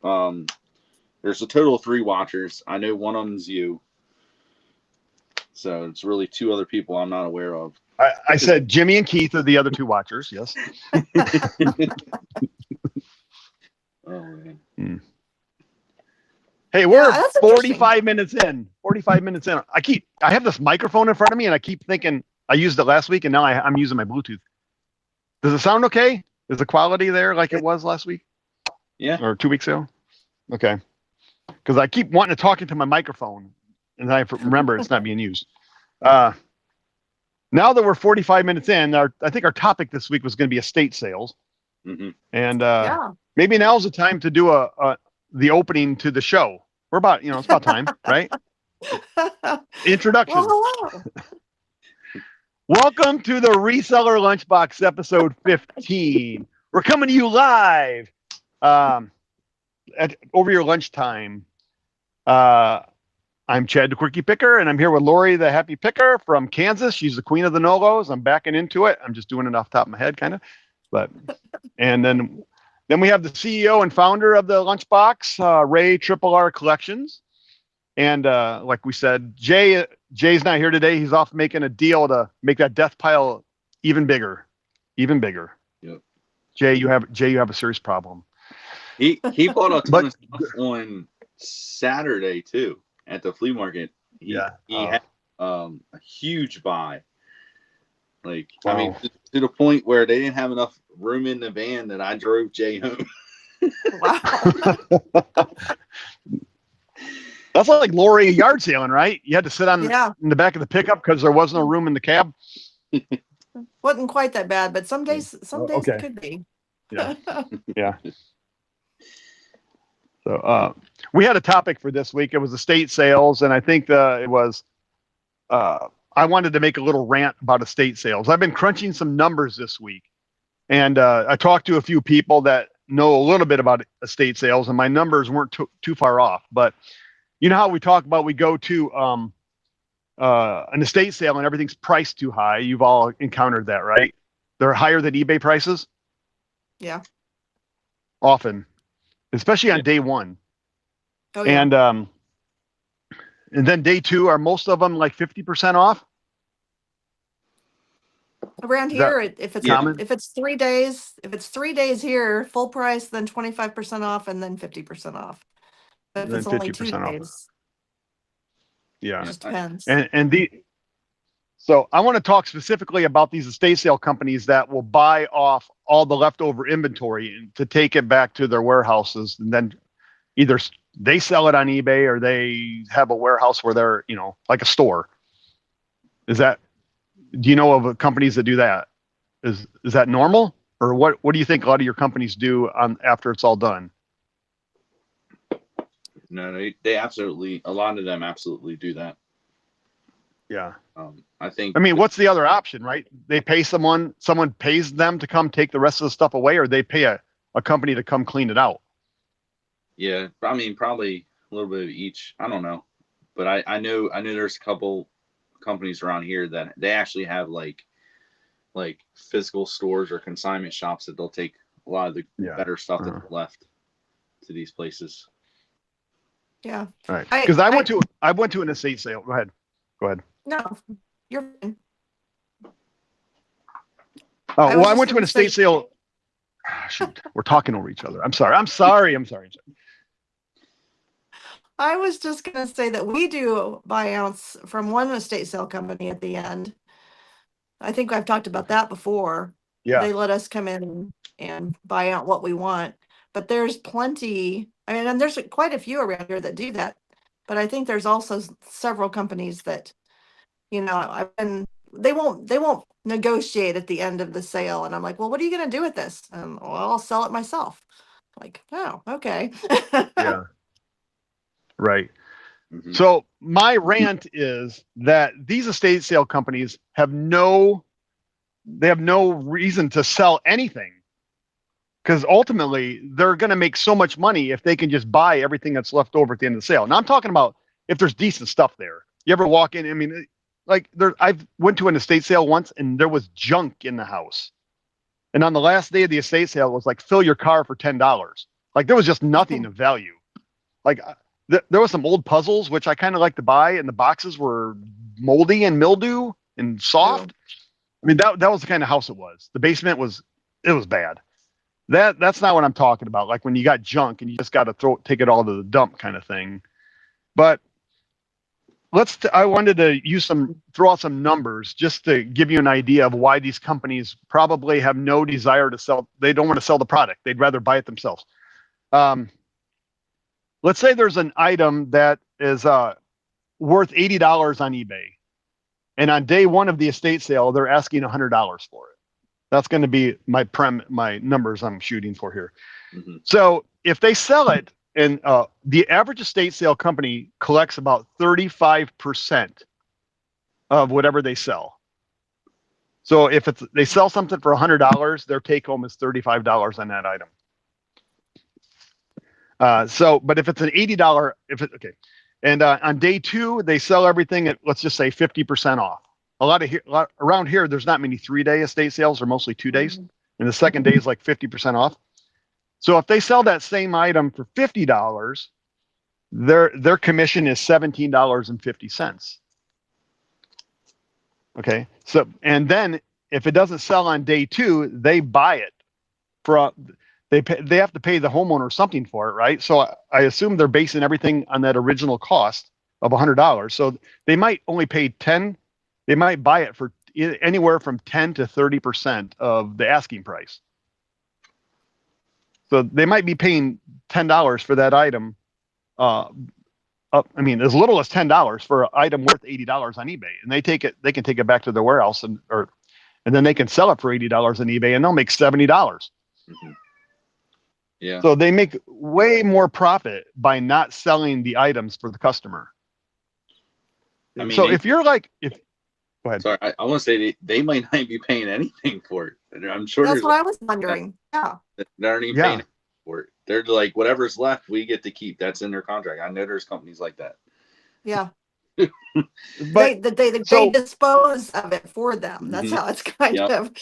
a total of 3 watchers. I know one of them's you. So it's really 2 other people I'm not aware of. I said Jimmy and Keith are the other 2 watchers. Yes. Oh man. Hey, we're that's 45 minutes in. 45 minutes in. I have this microphone in front of me and I keep thinking I used it last week and now I'm using my Bluetooth. Does it sound okay? Is the quality there like it was last week? Yeah. Or 2 weeks ago? Okay. Because I keep wanting to talk into my microphone and I remember it's not being used. Now that we're 45 minutes in, I think our topic this week was going to be estate sales. Mm-hmm. And Yeah. maybe now's the time to do the opening to the show. We're about, it's about time, right? Introduction. Well, hello. Welcome to the Reseller Lunchbox episode 15. We're coming to you live over your lunchtime. I'm Chad the Quirkypicker, and I'm here with Lori the Happypicker from Kansas. She's the queen of the no-los. I'm backing into it. I'm just doing it off the top of my head, kind of. And then we have the CEO and founder of the Lunchbox, Ray R Collections. And like we said, Jay's not here today. He's off making a deal to make that death pile even bigger. Yep. Jay, you have a serious problem. He bought a ton of stuff on Saturday too at the flea market. He had a huge buy. Like, wow. I mean, to the point where they didn't have enough room in the van that I drove Jay home. Wow. That's like Lori yard sailing, right? You had to sit in the back of the pickup because there wasn't a room in the cab. Wasn't quite that bad, but some days it could be. Yeah. Yeah. So we had a topic for this week. It was estate sales, and I think it was I wanted to make a little rant about estate sales. I've been crunching some numbers this week, and I talked to a few people that know a little bit about estate sales, and my numbers weren't too far off. But you know how we talk about we go to an estate sale and everything's priced too high. You've all encountered that, right? They're higher than eBay prices. Yeah. Often, especially on day one. Oh, yeah. And then day 2, are most of them like 50% off? Around Is that here, if it's common? if it's 3 days here, full price, then 25% off, and then 50% off. But if Then it's only 50% off. days, Yeah. it just depends. So I want to talk specifically about these estate sale companies that will buy off all the leftover inventory to take it back to their warehouses, and then either they sell it on eBay or they have a warehouse where they're, like a store. Do you know of companies that do that? Is that normal? Or what do you think a lot of your companies do after it's all done? No, they absolutely, a lot of them absolutely do that. Yeah. I think. I mean, what's the other option, right? They pay someone pays them to come take the rest of the stuff away, or they pay a company to come clean it out. Yeah, I mean, probably a little bit of each. I don't know, but I know there's a couple companies around here that they actually have like physical stores or consignment shops that they'll take a lot of the better stuff that's left to these places. Yeah. All right. Because I went to an estate sale. Go ahead. No, you're fine. Oh, well, I went to an estate sale. Shoot, we're talking over each other. I'm sorry. I was just going to say that we do buyouts from one estate sale company at the end. I think I've talked about that before. Yeah. They let us come in and buy out what we want. But there's plenty. I mean, and there's quite a few around here that do that. But I think there's also several companies that, they won't negotiate at the end of the sale. And I'm like, well, what are you going to do with this? Well, I'll sell it myself. Like, oh, okay. Yeah. Right. Mm-hmm. So my rant is that these estate sale companies have no reason to sell anything, because ultimately they're going to make so much money if they can just buy everything that's left over at the end of the sale. Now I'm talking about if there's decent stuff there. You ever walk in? I mean, I've went to an estate sale once and there was junk in the house. And on the last day of the estate sale, it was like, fill your car for $10. Like there was just nothing of value. Like there was some old puzzles, which I kind of like to buy, and the boxes were moldy and mildew and soft. I mean, that was the kind of house it was. The basement was bad. That's not what I'm talking about. Like when you got junk and you just got to take it all to the dump kind of thing. But I wanted to throw out some numbers just to give you an idea of why these companies probably have no desire to sell. They don't want to sell the product. They'd rather buy it themselves. Let's say there's an item that is worth $80 on eBay, and on day 1 of the estate sale, they're asking $100 for it. That's going to be my numbers I'm shooting for here. Mm-hmm. So if they sell it, and the average estate sale company collects about 35% of whatever they sell. So if they sell something for $100, their take home is $35 on that item. But if it's an $80, and on day 2 they sell everything at, let's just say, 50% off. Around here, there's not many 3-day estate sales; they're mostly 2 days, and the second day is like 50% off. So if they sell that same item for $50, their commission is $17.50. Okay. So, and then if it doesn't sell on day 2, they buy it they have to pay the homeowner something for it, right? So I assume they're basing everything on that original cost of $100. So they might only pay 10. They might buy it for anywhere from 10 to 30% of the asking price. So they might be paying $10 for that item. As little as $10 for an item worth $80 on eBay, and they can take it back to their warehouse and then they can sell it for $80 on eBay, and they'll make $70. Mm-hmm. Yeah. So they make way more profit by not selling the items for the customer. I mean, so go ahead. Sorry, I want to say they might not be paying anything for it. I'm sure that's what I was wondering. Yeah. They aren't even paying for it. They're like, whatever's left, we get to keep. That's in their contract. I know there's companies like that. Yeah. But they dispose of it for them. That's how it's kind of.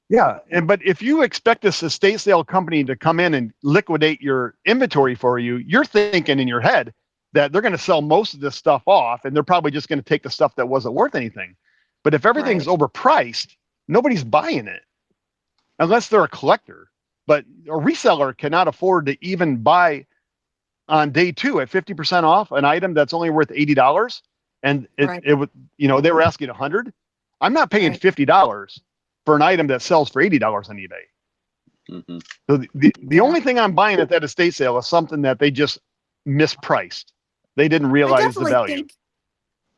Yeah. But if you expect this estate sale company to come in and liquidate your inventory for you, you're thinking in your head, that they're going to sell most of this stuff off, and they're probably just going to take the stuff that wasn't worth anything. But if everything's overpriced, nobody's buying it unless they're a collector. But a reseller cannot afford to even buy on day 2 at 50% off an item that's only worth $80. And it would, they were asking $100. I'm not paying $50 for an item that sells for $80 on eBay. Mm-hmm. So the only thing I'm buying at that estate sale is something that they just mispriced. They didn't realize the value.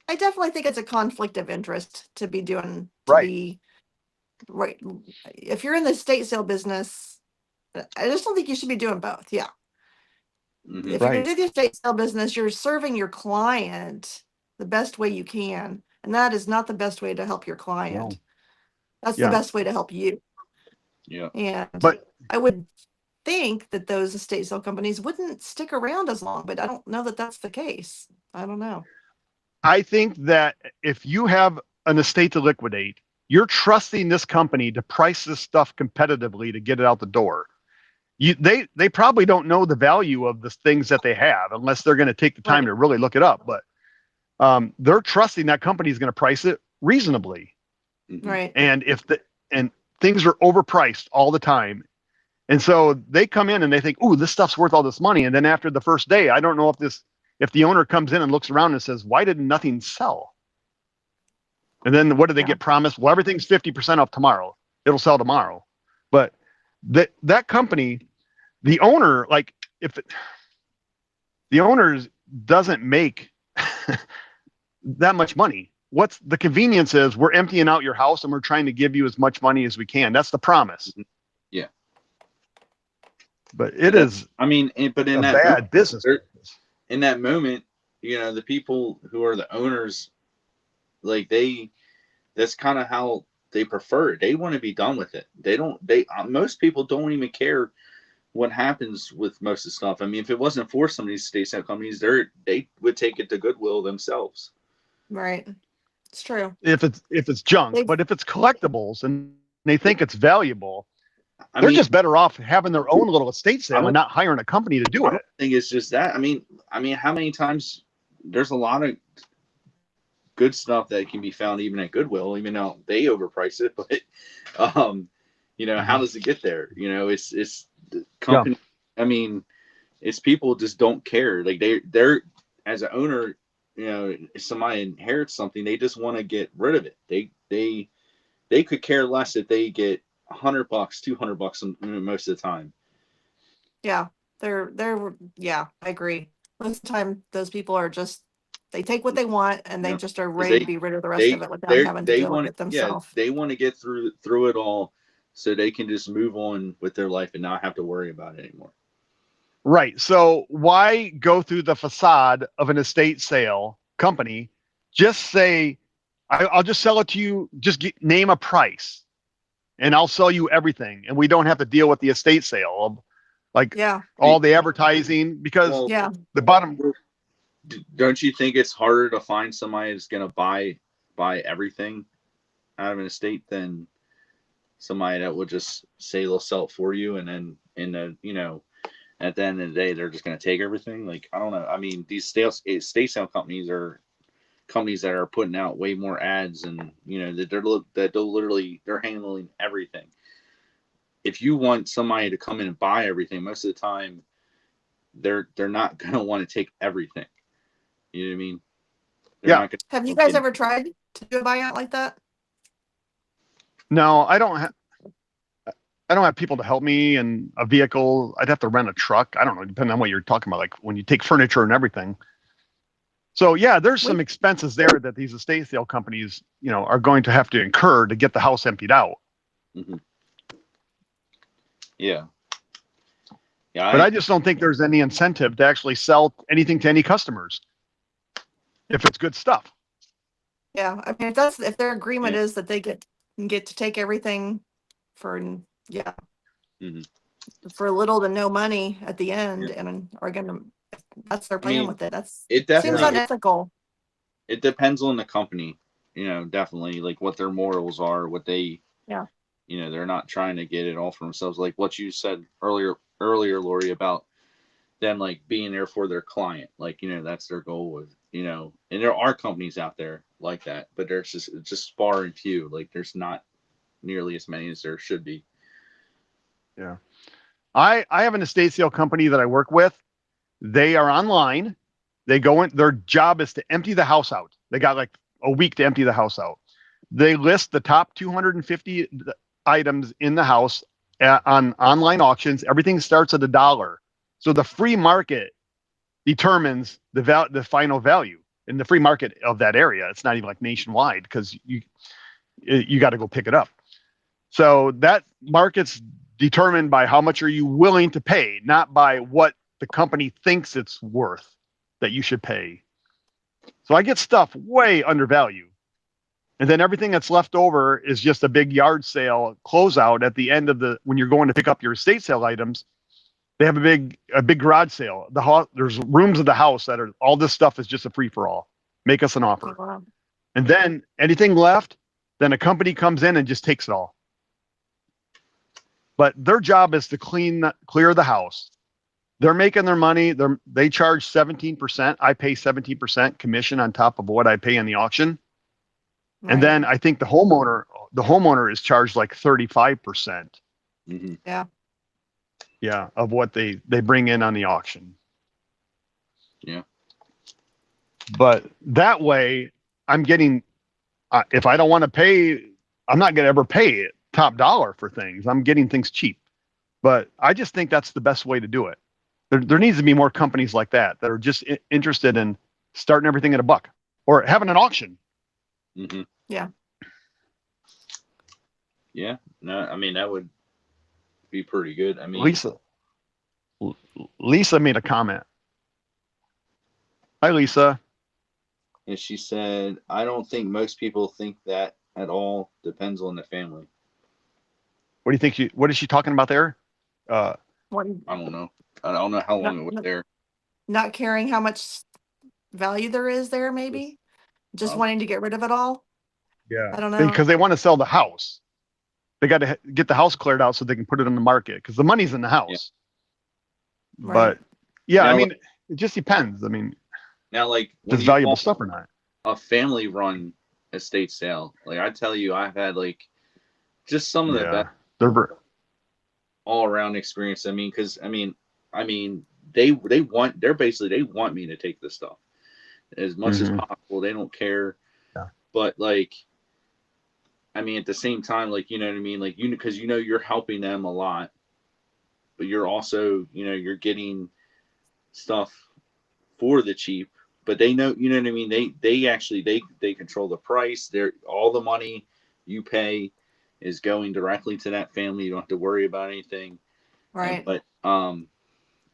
I definitely think it's a conflict of interest to be doing, right. If you're in the estate sale business, I just don't think you should be doing both. Yeah. Mm-hmm. If you're in the estate sale business, you're serving your client the best way you can. And that is not the best way to help your client. No. That's the best way to help you. Yeah. But I would think that those estate sale companies wouldn't stick around as long, but I don't know that that's the case. I don't know. I think that if you have an estate to liquidate, you're trusting this company to price this stuff competitively to get it out the door. They probably don't know the value of the things that they have unless they're going to take the time to really look it up. But they're trusting that company is going to price it reasonably. Right. And and things are overpriced all the time. And so they come in and they think, "Ooh, this stuff's worth all this money." And then after the first day, I don't know if the owner comes in and looks around and says, "Why did nothing sell?" And then what do they get promised? Well, everything's 50% off tomorrow. It'll sell tomorrow. But that company, the owner, the owner doesn't make that much money. What's the convenience is we're emptying out your house and we're trying to give you as much money as we can. That's the promise. Yeah. But it is. I mean, but in that bad business. In that moment, the people who are the owners, that's kind of how they prefer it. They want to be done with it. Most people don't even care what happens with most of the stuff. I mean, if it wasn't for some of these estate sale companies, they would take it to Goodwill themselves. Right. It's true. If it's junk, but if it's collectibles and they think it's valuable, they're just better off having their own little estate sale and not hiring a company to do it. I think it's just that. I mean, how many times there's a lot of good stuff that can be found even at Goodwill, even though they overprice it. But how does it get there? It's the company. Yeah. I mean, it's people just don't care. Like they're as an owner, if somebody inherits something, they just want to get rid of it. They could care less if they get $100, $200 most of the time. Yeah, I agree. Most of the time, those people are just, they take what they want and they just are ready to be rid of the rest of it without having to deal with it themselves. Yeah, they want to get through it all so they can just move on with their life and not have to worry about it anymore. Right. So why go through the facade of an estate sale company? Just say, I'll just sell it to you. Just name a price and I'll sell you everything. And we don't have to deal with the estate sale of all the advertising because the bottom. Don't you think it's harder to find somebody that's going to buy everything out of an estate than somebody that will just say they'll sell it for you and then at the end of the day they're just going to take everything? Like, I don't know. I mean, these estate sale companies are companies that are putting out way more ads and they're handling everything. If you want somebody to come in and buy everything, most of the time they're not going to want to take everything. You know what I mean? Have you guys ever tried to do a buyout like that? No, I don't have people to help me in a vehicle. I'd have to rent a truck. I don't know, depending on what you're talking about, like when you take furniture and everything. So yeah, there's some expenses there that these estate sale companies, are going to have to incur to get the house emptied out. Mm-hmm. Yeah. Yeah. But I just don't think there's any incentive to actually sell anything to any customers if it's good stuff. Yeah. I mean, if their agreement is that they get to take everything for little to no money at the end and are going to, that's their plan with it. It seems unethical. It depends on the company, definitely like what their morals are, what they, they're not trying to get it all for themselves. Like what you said earlier, Lori, about, them like being there for their client. Like, that's their goal with, and there are companies out there like that, but there's just far and few. Like there's not nearly as many as there should be. Yeah. I have an estate sale company that I work with. They are online. They go in, their job is to empty the house out. They got like a week to empty the house out. They list the top 250 items in the house on online auctions. Everything starts at $1. So the free market determines the final value in the free market of that area. It's not even like nationwide because you got to go pick it up. So that market's determined by how much are you willing to pay, not by what the company thinks it's worth that you should pay. So I get stuff way undervalued. And then everything that's left over is just a big yard sale closeout at the end of when you're going to pick up your estate sale items. They have a big garage sale. There's rooms of the house that are, all this stuff is just a free for all. Make us an offer. Oh, wow. And then anything left, then a company comes in and just takes it all. But their job is to clear the house. They're making their money. They charge 17%. I pay 17% commission on top of what I pay in the auction. Right. And then I think the homeowner is charged like 35%. Mm-hmm. Yeah. Yeah, of what they bring in on the auction. Yeah. But that way, I'm getting, if I don't want to pay, I'm not going to ever pay top dollar for things. I'm getting things cheap. But I just think that's the best way to do it. There needs to be more companies like that are just interested in starting everything at $1 or having an auction. Mm-hmm. Yeah. Yeah. No, I mean, that would be pretty good. I mean, Lisa made a comment. Hi, Lisa. and she said, I don't think most people think that at all. Depends on the family. What do you think? What is she talking about there? I don't know. I don't know how long it was there. Not caring how much value there is there, maybe just wanting to get rid of it all. Yeah, I don't know, because they want to sell the house. They got to get the house cleared out so they can put it on the market because the money's in the house. Yeah. But yeah, now, I mean, it just depends. I mean, now like if it's valuable stuff or not. A family run estate sale, like I tell you, I've had like just some of the best all around experience. I mean, because I mean, they want me to take this stuff as much as possible. They don't care. Yeah. But like, I mean, at the same time, like, you know what I mean? Like, because you're helping them a lot, but you're also, you're getting stuff for the cheap, but they know, you know what I mean? They actually, they control the price. All the money you pay is going directly to that family. You don't have to worry about anything. right? But,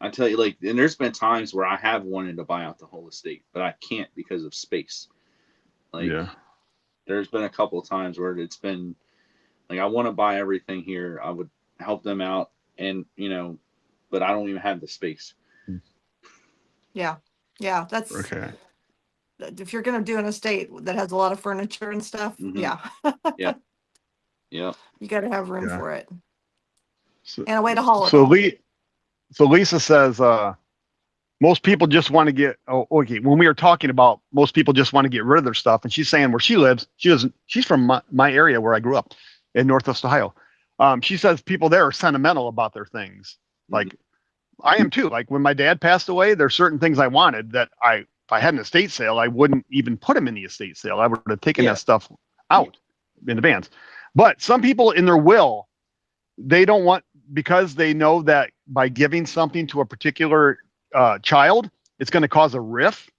I tell you, like, and there's been times where I have wanted to buy out the whole estate, but I can't because of space. Like, there's been a couple of times where it's been like, I want to buy everything here. I would help them out and, but I don't even have the space. Yeah. That's Okay. if you're going to do an estate that has a lot of furniture and stuff. Yeah. Yeah. You got to have room for it. So, and a way to haul it. So Lisa says, most people just want to get, when we were talking about most people just want to get rid of their stuff. And she's saying where she lives, she's from my area where I grew up in Northwest Ohio. She says people there are sentimental about their things. Like I am too. Like when my dad passed away, there's certain things I wanted that if I had an estate sale, I wouldn't even put them in the estate sale. I would have taken that stuff out in advance. But some people in their will, they don't want, because they know that by giving something to a particular child, it's going to cause a rift.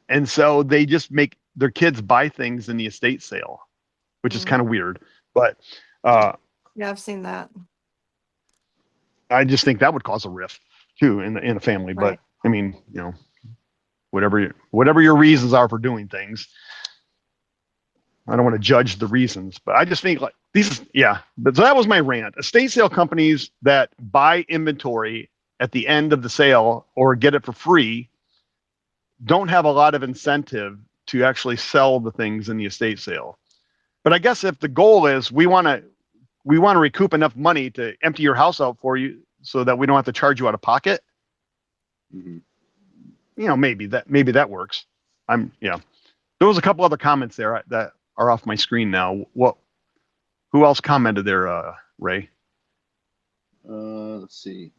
And so they just make their kids buy things in the estate sale, which is kind of weird. But yeah, I've seen that. I just think that would cause a rift too in a family. Right. But I mean, whatever your reasons are for doing things, I don't want to judge the reasons, but I just think like but so that was my rant. Estate sale companies that buy inventory at the end of the sale or get it for free don't have a lot of incentive to actually sell the things in the estate sale. But I guess if the goal is we want to recoup enough money to empty your house out for you so that we don't have to charge you out of pocket, Mhm. You know, maybe that works. Yeah. There was a couple other comments there that are off my screen now. Who else commented there, Ray? Let's see.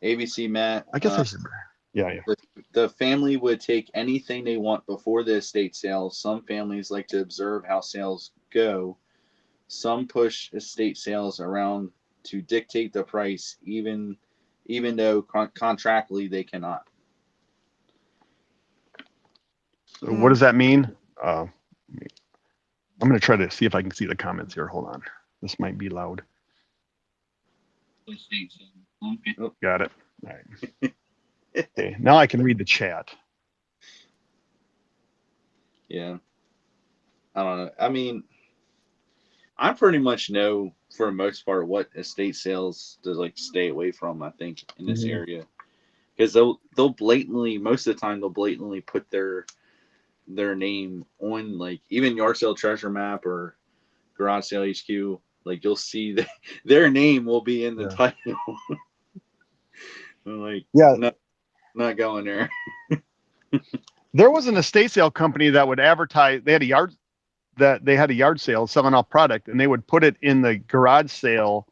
ABC Matt. I guess I should. Yeah. The family would take anything they want before the estate sale. Some families like to observe how sales go. Some push estate sales around to dictate the price, even though contractually they cannot. So what does that mean? I'm going to try to see if I can see the comments here. Hold on. This might be loud. Oh, got it. All right. Okay. Now I can read the chat. Yeah. I don't know. I mean, I pretty much know for the most part what estate sales to like stay away from, I think, in this area. Because they'll blatantly, most of the time they'll blatantly put their name on, like, even yard sale treasure map or garage sale HQ. Like, you'll see that their name will be in the title. I'm like, no, not going there. There was an estate sale company that would advertise. They had a yard sale selling off product, and they would put it in the garage sale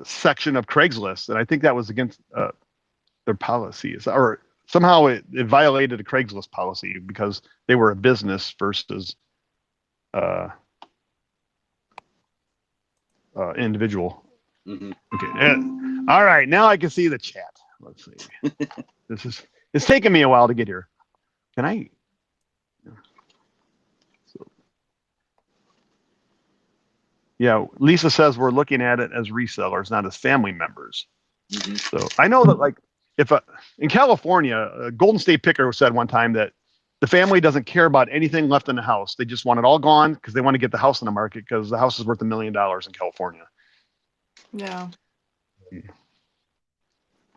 section of Craigslist. And I think that was against their policies, or somehow it violated a Craigslist policy because they were a business versus individual. Mm-hmm. Okay. All right. Now I can see the chat. Let's see. It's taken me a while to get here. Can I? Yeah. Lisa says we're looking at it as resellers, not as family members. Mm-hmm. So I know that, like, if in California, Golden State Picker said one time that the family doesn't care about anything left in the house. They just want it all gone because they want to get the house on the market because the house is worth $1 million in California. Yeah.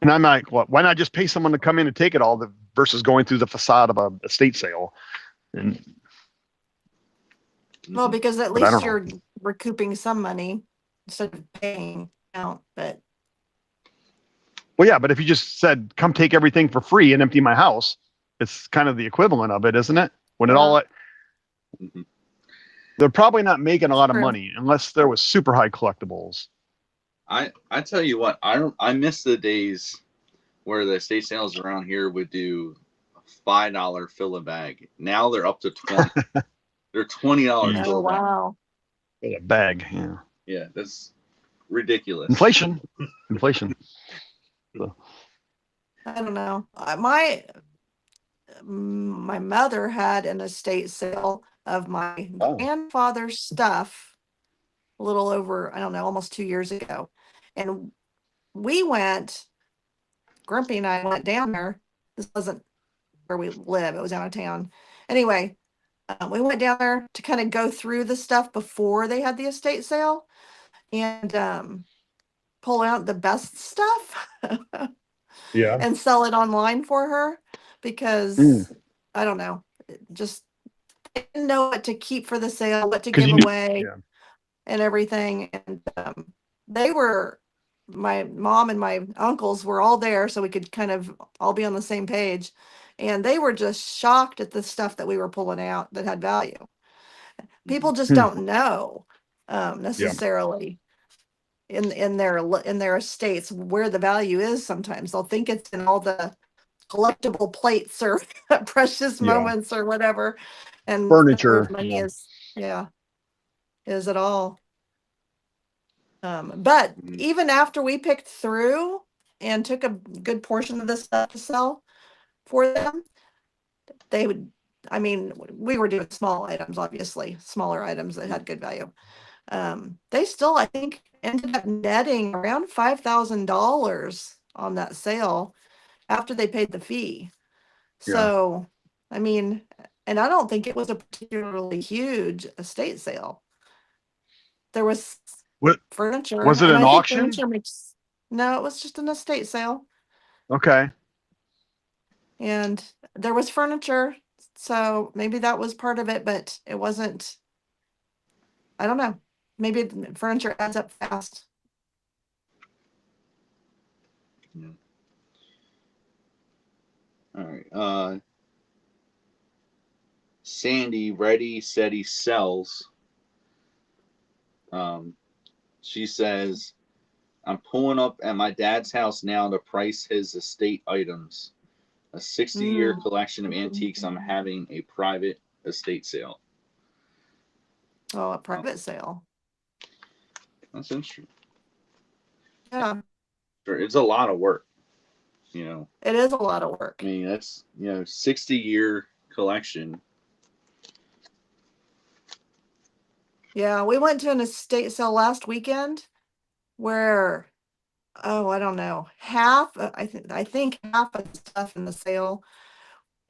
And I'm like, well, why not just pay someone to come in and take it all versus going through the facade of a estate sale? And Well, because at least you're recouping some money instead of paying out. But well, yeah, but if you just said, come take everything for free and empty my house, it's kind of the equivalent of it, isn't it? When it all, they're probably not making a lot of money unless there was super high collectibles. I tell you what, I miss the days where the estate sales around here would do a $5 fill a bag. Now they're up to 20. They're $20 fill a bag. Wow. A bag, yeah. Yeah, that's ridiculous. Inflation. So. I don't know. My mother had an estate sale of my grandfather's stuff a little over, I don't know, almost 2 years ago. And Grumpy and I went down there. This wasn't where we live. It was out of town. Anyway, we went down there to kind of go through the stuff before they had the estate sale and pull out the best stuff and sell it online for her because I don't know, just didn't know what to keep for the sale, what to give away and everything. And my mom and my uncles were all there so we could kind of all be on the same page. And they were just shocked at the stuff that we were pulling out that had value. People just don't know necessarily in their estates where the value is. Sometimes they'll think it's in all the collectible plates or precious moments or whatever, and furniture money is it all. But even after we picked through and took a good portion of this stuff to sell for them, we were doing small items, obviously, smaller items that had good value. They still, I think, ended up netting around $5,000 on that sale after they paid the fee. So, and I don't think it was a particularly huge estate sale. There was furniture. Was it an auction? No, it was just an estate sale. Okay. And there was furniture, so maybe that was part of it, but it wasn't. I don't know. Maybe furniture adds up fast. All right. Sandy, ready, steady, sells. She says, I'm pulling up at my dad's house now to price his estate items. A 60-year collection of antiques. I'm having a private estate sale. Oh, a private sale. That's interesting. Yeah. It's a lot of work, you know. It is a lot of work. I mean, that's, 60-year collection. Yeah, we went to an estate sale last weekend where, oh, I don't know, I think half of the stuff in the sale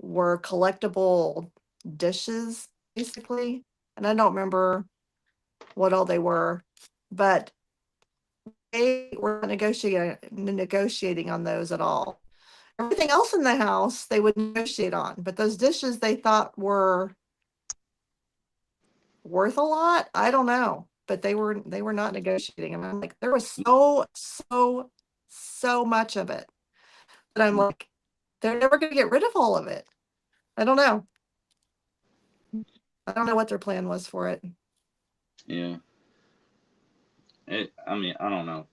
were collectible dishes, basically. And I don't remember what all they were, but they were negotiating on those at all. Everything else in the house they would negotiate on, but those dishes they thought were worth a lot. I don't know, but they were not negotiating. And I'm like, there was so much of it that I'm like, they're never going to get rid of all of it. I don't know. I don't know what their plan was for it. Yeah. I mean, I don't know.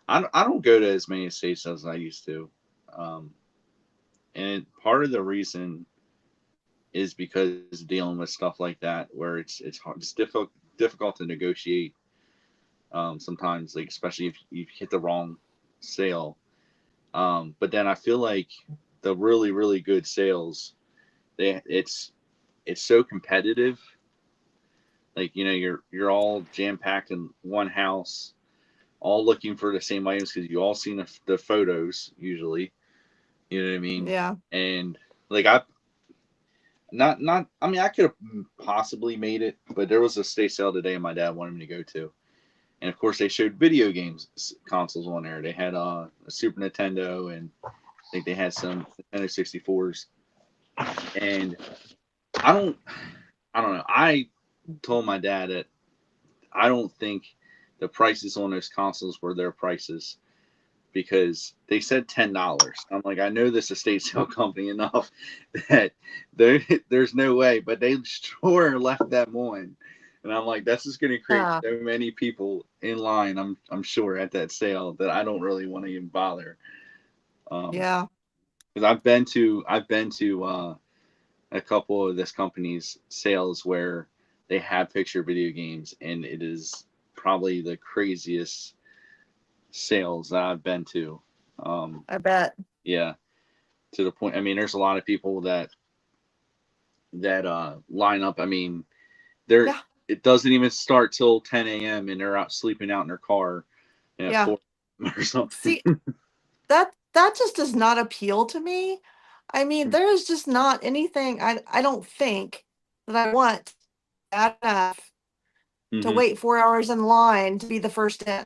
I don't go to as many estate sales as I used to. And part of the reason is because dealing with stuff like that, where it's hard, it's difficult to negotiate. Sometimes, like, especially if you hit the wrong sale. But then I feel like the really, really good sales, it's so competitive. Like, you're all jam packed in one house, all looking for the same items because you all seen the photos usually. You know what I mean? Yeah. And like I mean, I could have possibly made it, but there was a estate sale today, and my dad wanted me to go to. And of course, they showed video games consoles on there. They had a Super Nintendo, and I think they had some Nintendo 64s. And I don't know. I told my dad that I don't think the prices on those consoles were their prices, because they said $10. I'm like, I know this estate sale company enough that there's no way, but they sure left them on. And I'm like, that's just going to create so many people in line, I'm sure, at that sale, that I don't really want to even bother. Yeah. Because I've been to a couple of this company's sales where they have picture video games, and it is probably the craziest sales that I've been to. I bet. Yeah, to the point. I mean, there's a lot of people that line up. I mean, it doesn't even start till 10 a.m. and they're out sleeping out in their car at 4 or something. See, that just does not appeal to me. I mean, there is just not anything I don't think that I want bad enough to wait 4 hours in line to be the first in.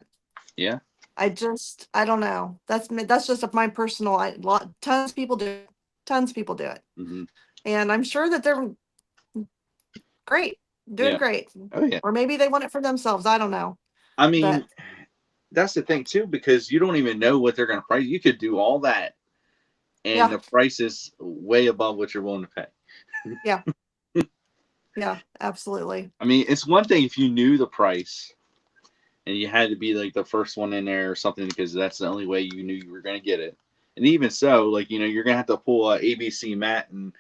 Yeah. I don't know. That's just my personal. Tons of people do it. Tons of people do it, and I'm sure that they're great, doing great. Oh yeah. Or maybe they want it for themselves. I don't know. I mean, that's the thing too, because you don't even know what they're going to price. You could do all that, and the price is way above what you're willing to pay. Yeah. Yeah, absolutely. I mean, it's one thing if you knew the price and you had to be like the first one in there or something, because that's the only way you knew you were going to get it. And even so, like, you're going to have to pull a ABC mat and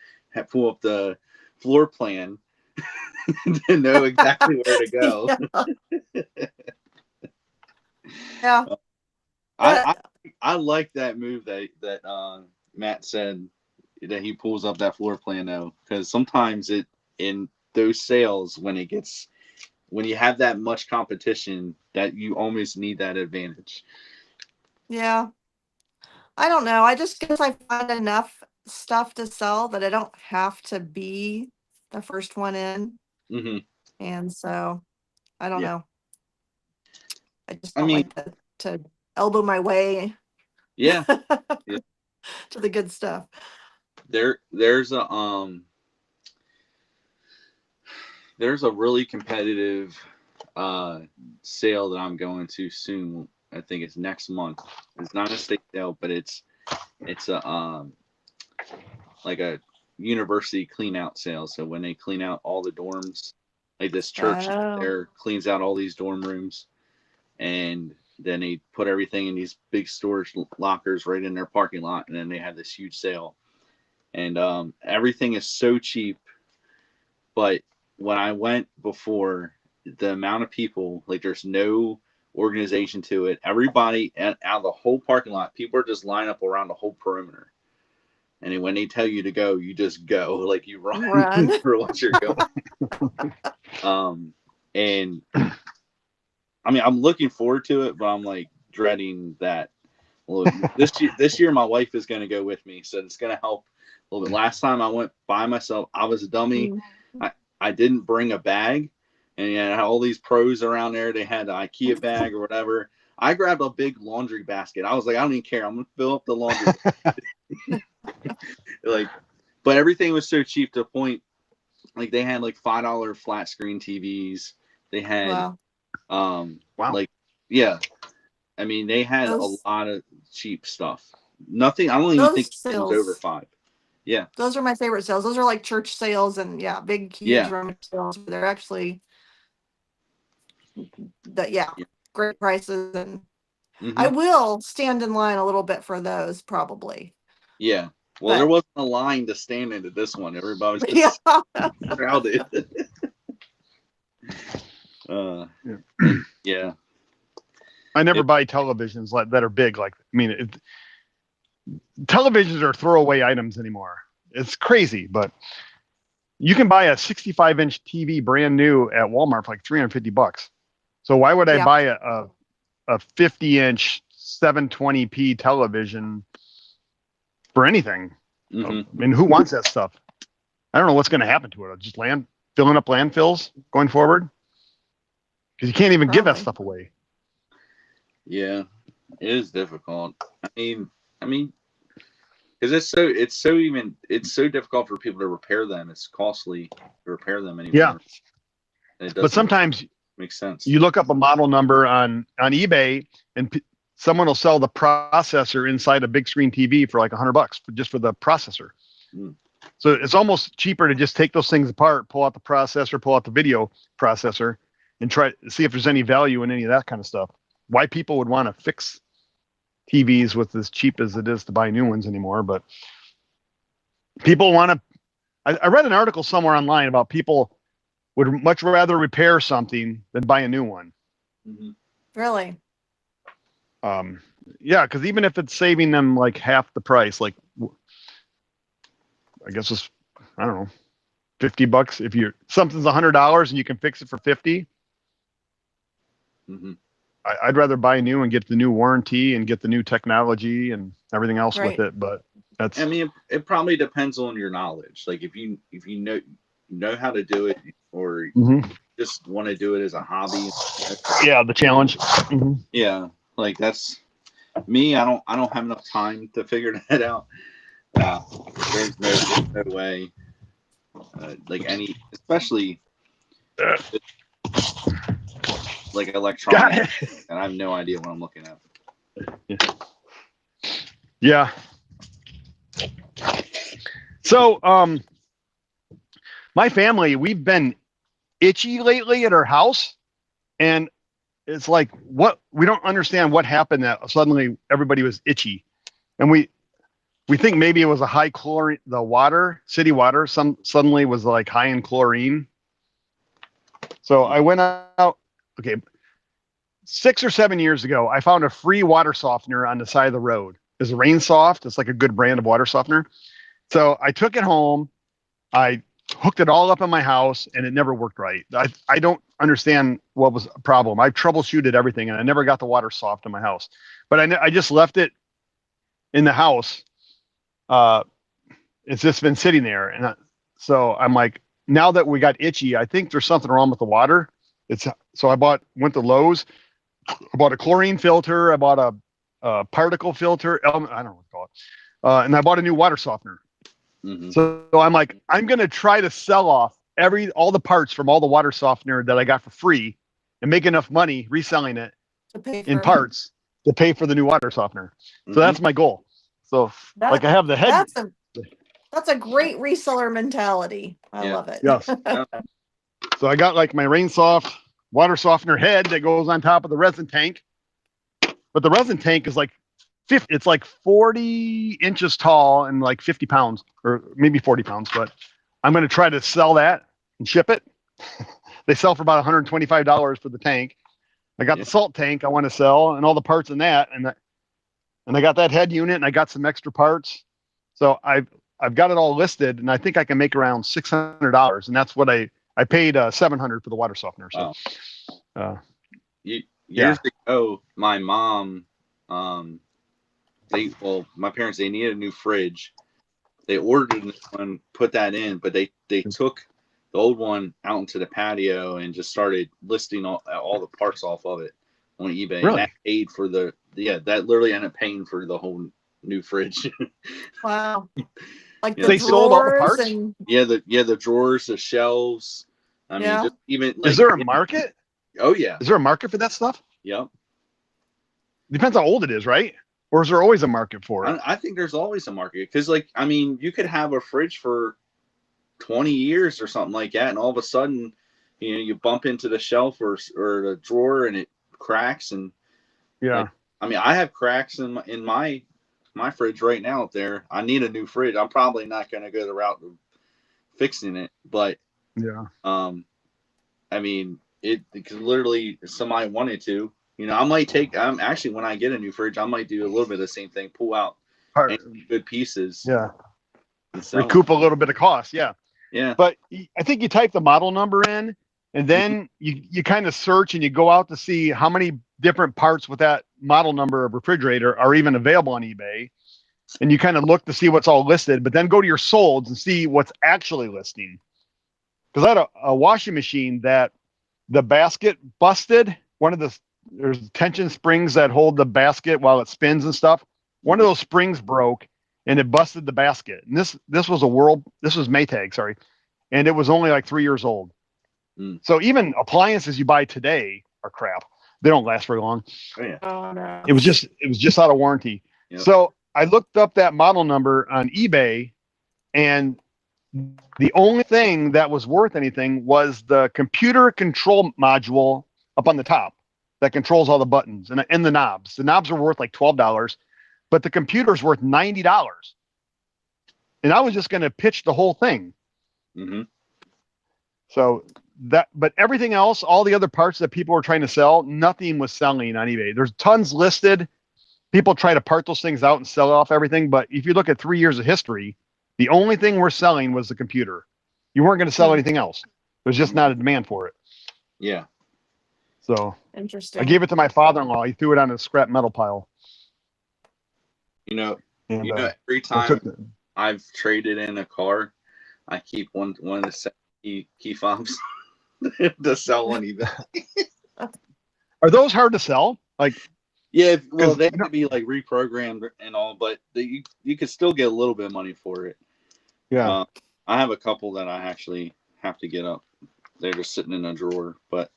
pull up the floor plan to know exactly where to go. Yeah. I like that move that Matt said, that he pulls up that floor plan, though, because sometimes in those sales, when you have that much competition, that you almost need that advantage. Yeah. I don't know. I just guess I find enough stuff to sell that I don't have to be the first one in. And so I don't know. I just don't like to elbow my way to the good stuff. There's a really competitive sale that I'm going to soon. I think it's next month. It's not a estate sale, but it's a like a university clean out sale. So when they clean out all the dorms, like this church there cleans out all these dorm rooms, and then they put everything in these big storage lockers right in their parking lot, and then they have this huge sale. And everything is so cheap. But when I went before, the amount of people, like there's no organization to it. Everybody out of the whole parking lot, people are just lined up around the whole perimeter. And then when they tell you to go, you just go, like you run for what you're going. And I mean, I'm looking forward to it, but I'm like dreading that. Well, this year my wife is going to go with me, so it's going to help a little bit. Last time I went by myself, I was a dummy. I didn't bring a bag, and you had all these pros around there. They had the IKEA bag or whatever. I grabbed a big laundry basket. I was like, I don't even care. I'm gonna fill up the laundry. Like, but everything was so cheap to the point. Like they had like $5 flat screen TVs. They had, like, yeah. I mean, they had a lot of cheap stuff. Nothing. I don't even think it was over $5. Yeah. Those are my favorite sales. Those are like church sales and big, huge rummage sales. They're actually great prices. And I will stand in line a little bit for those probably. Yeah. Well, there wasn't a line to stand into this one. Everybody was just crowded. Yeah. I never buy televisions that are big. Like, I mean, televisions are throwaway items anymore. It's crazy, but you can buy a 65-inch TV brand new at Walmart for like $350. So why would I buy a 50-inch 720p television for anything? I mean, who wants that stuff? I don't know what's going to happen to it. It'll just filling up landfills going forward, because you can't even give that stuff away. Yeah, it is difficult. I mean, because it's so difficult for people to repair them. It's costly to repair them anymore. Yeah, but sometimes makes sense. You look up a model number on eBay, and someone will sell the processor inside a big screen TV for like $100 just for the processor. So it's almost cheaper to just take those things apart, pull out the processor, pull out the video processor, and try to see if there's any value in any of that kind of stuff. Why people would want to fix TVs with as cheap as it is to buy new ones anymore. But people want to, I read an article somewhere online about people would much rather repair something than buy a new one. Really? Yeah, because even if it's saving them like half the price, like I guess it's, I don't know, $50. If something's $100 and you can fix it for $50, I'd rather buy new and get the new warranty and get the new technology and everything else with it. But that's, I mean, it probably depends on your knowledge. Like if you know how to do it, or just want to do it as a hobby. Yeah, the challenge. Yeah, like that's me. I don't have enough time to figure that out. There's no way. Like any, especially like electronic, and I have no idea what I'm looking at. Yeah. So, my family, we've been itchy lately at our house, and it's like, we don't understand what happened that suddenly everybody was itchy. And we think maybe it was a high chlorine, the water, city water, suddenly was like high in chlorine. So I went out, 6 or 7 years ago, I found a free water softener on the side of the road. It's Rain Soft. It's like a good brand of water softener. So I took it home. I hooked it all up in my house, and it never worked right. I don't understand what was a problem. I troubleshooted everything, and I never got the water soft in my house. But I just left it in the house. It's just been sitting there. And so I'm like, now that we got itchy, I think there's something wrong with the water. So I went to Lowe's. I bought a chlorine filter. I bought a particle filter. I don't know what to call it. And I bought a new water softener. So I'm like, I'm going to try to sell off all the parts from all the water softener that I got for free and make enough money reselling it in parts to pay for the new water softener. So that's my goal. So like I have the head. That's a great reseller mentality. I love it. Yes. So I got like my rain soft water softener head that goes on top of the resin tank. But the resin tank is like 50, it's like 40 inches tall and like 50 pounds or maybe 40 pounds. But I'm going to try to sell that and ship it. They sell for about $125 for the tank. I got the salt tank I want to sell and all the parts in that. And I got that head unit and I got some extra parts. So I've got it all listed and I think I can make around $600. And that's what I paid $700 for the water softener. So, years ago, my mom, my parents, they needed a new fridge. They ordered one, put that in, but they took the old one out into the patio and just started listing all the parts off of it on eBay. Really? And that paid for that literally ended up paying for the whole new fridge. Wow. Like Yeah. They sold all the parts? and the drawers, the shelves. I mean, just even like, is there a market? Oh yeah. Is there a market for that stuff? Yep. Depends how old it is, right? Or is there always a market for it? I think there's always a market because, like, I mean, you could have a fridge for 20 years or something like that, and all of a sudden, you bump into the shelf or the drawer and it cracks. And like, I mean, I have cracks in my fridge right now up there. I need a new fridge. I'm probably not going to go the route of fixing it, but I mean, because literally if somebody wanted to, I might actually, when I get a new fridge, I might do a little bit of the same thing, pull out any good pieces. Yeah. Recoup a little bit of cost. Yeah. Yeah. But I think you type the model number in and then you kind of search and you go out to see how many different parts with that model number of refrigerator are even available on eBay. And you kind of look to see what's all listed, but then go to your solds and see what's actually listing. Because I had a washing machine that the basket busted. There's tension springs that hold the basket while it spins and stuff. One of those springs broke and it busted the basket. And this was Maytag, sorry. And it was only like 3 years old. So even appliances you buy today are crap. They don't last very long. Oh, yeah. Oh, no. It was just out of warranty. Yep. So I looked up that model number on eBay, and the only thing that was worth anything was the computer control module up on the top that controls all the buttons and the knobs. The knobs are worth like $12, but the computer's worth $90. And I was just going to pitch the whole thing. Mm-hmm. So but everything else, all the other parts that people were trying to sell, nothing was selling on eBay. There's tons listed. People try to part those things out and sell off everything. But if you look at 3 years of history, the only thing we're selling was the computer. You weren't going to sell anything else. There's just not a demand for it. Yeah. So interesting. I gave it to my father-in-law. He threw it on a scrap metal pile. Every time I've traded in a car, I keep one of the key fobs to sell on eBay. Are those hard to sell? Like, yeah, well, they have to be like reprogrammed and all, but you could still get a little bit of money for it. Yeah. I have a couple that I actually have to get up. They're just sitting in a drawer, but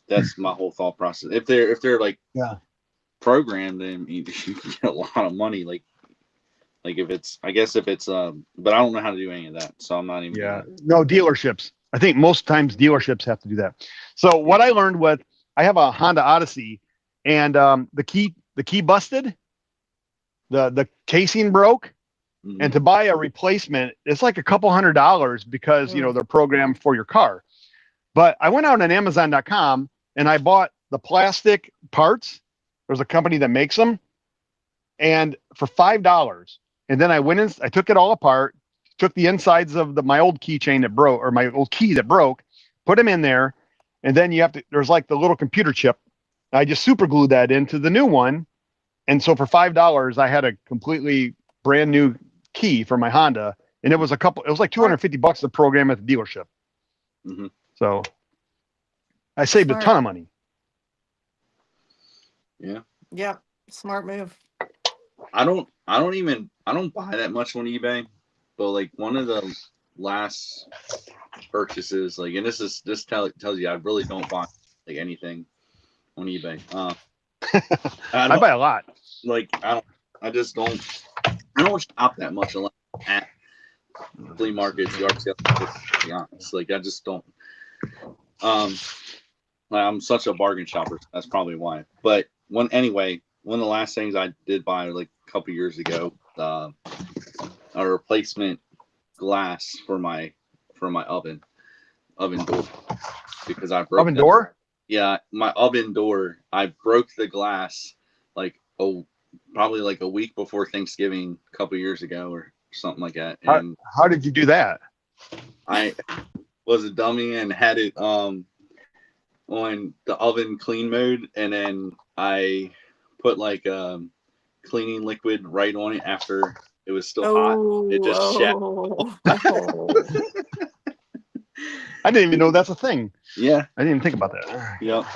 that's my whole thought process. If they're like programmed, then you can get a lot of money. Like if it's but I don't know how to do any of that, so I'm not even. Yeah, no, dealerships. I think most times dealerships have to do that. So what I learned I have a Honda Odyssey, and the key busted, the casing broke, and to buy a replacement, it's like a couple $100 because they're programmed for your car. But I went out on Amazon.com and I bought the plastic parts. There's a company that makes them, and for $5. And then I went in, I took it all apart, took the insides of my old keychain that broke, or my old key that broke, put them in there. And then there's like the little computer chip. I just super glued that into the new one. And so for $5, I had a completely brand new key for my Honda. And it was like $250 to program at the dealership. Mm-hmm. So I saved a ton of money. Yeah. Yep. Smart move. I don't buy that much on eBay, but like one of the last purchases, like, and this tells you I really don't buy like anything on eBay. I buy a lot. Like I don't shop that much unless at flea markets, yard sales. To be honest, like I just don't. I'm such a bargain shopper. So that's probably why. But one of the last things I did buy like a couple years ago, a replacement glass for my oven door, because I broke Oven door? Yeah, my oven door. I broke the glass like probably like a week before Thanksgiving a couple years ago or something like that. And How did you do that? I was a dummy and had it on the oven clean mode, and then I put like cleaning liquid right on it after it was still hot. It just shattered. I didn't even know that's a thing. Yeah, I didn't even think about that. yep,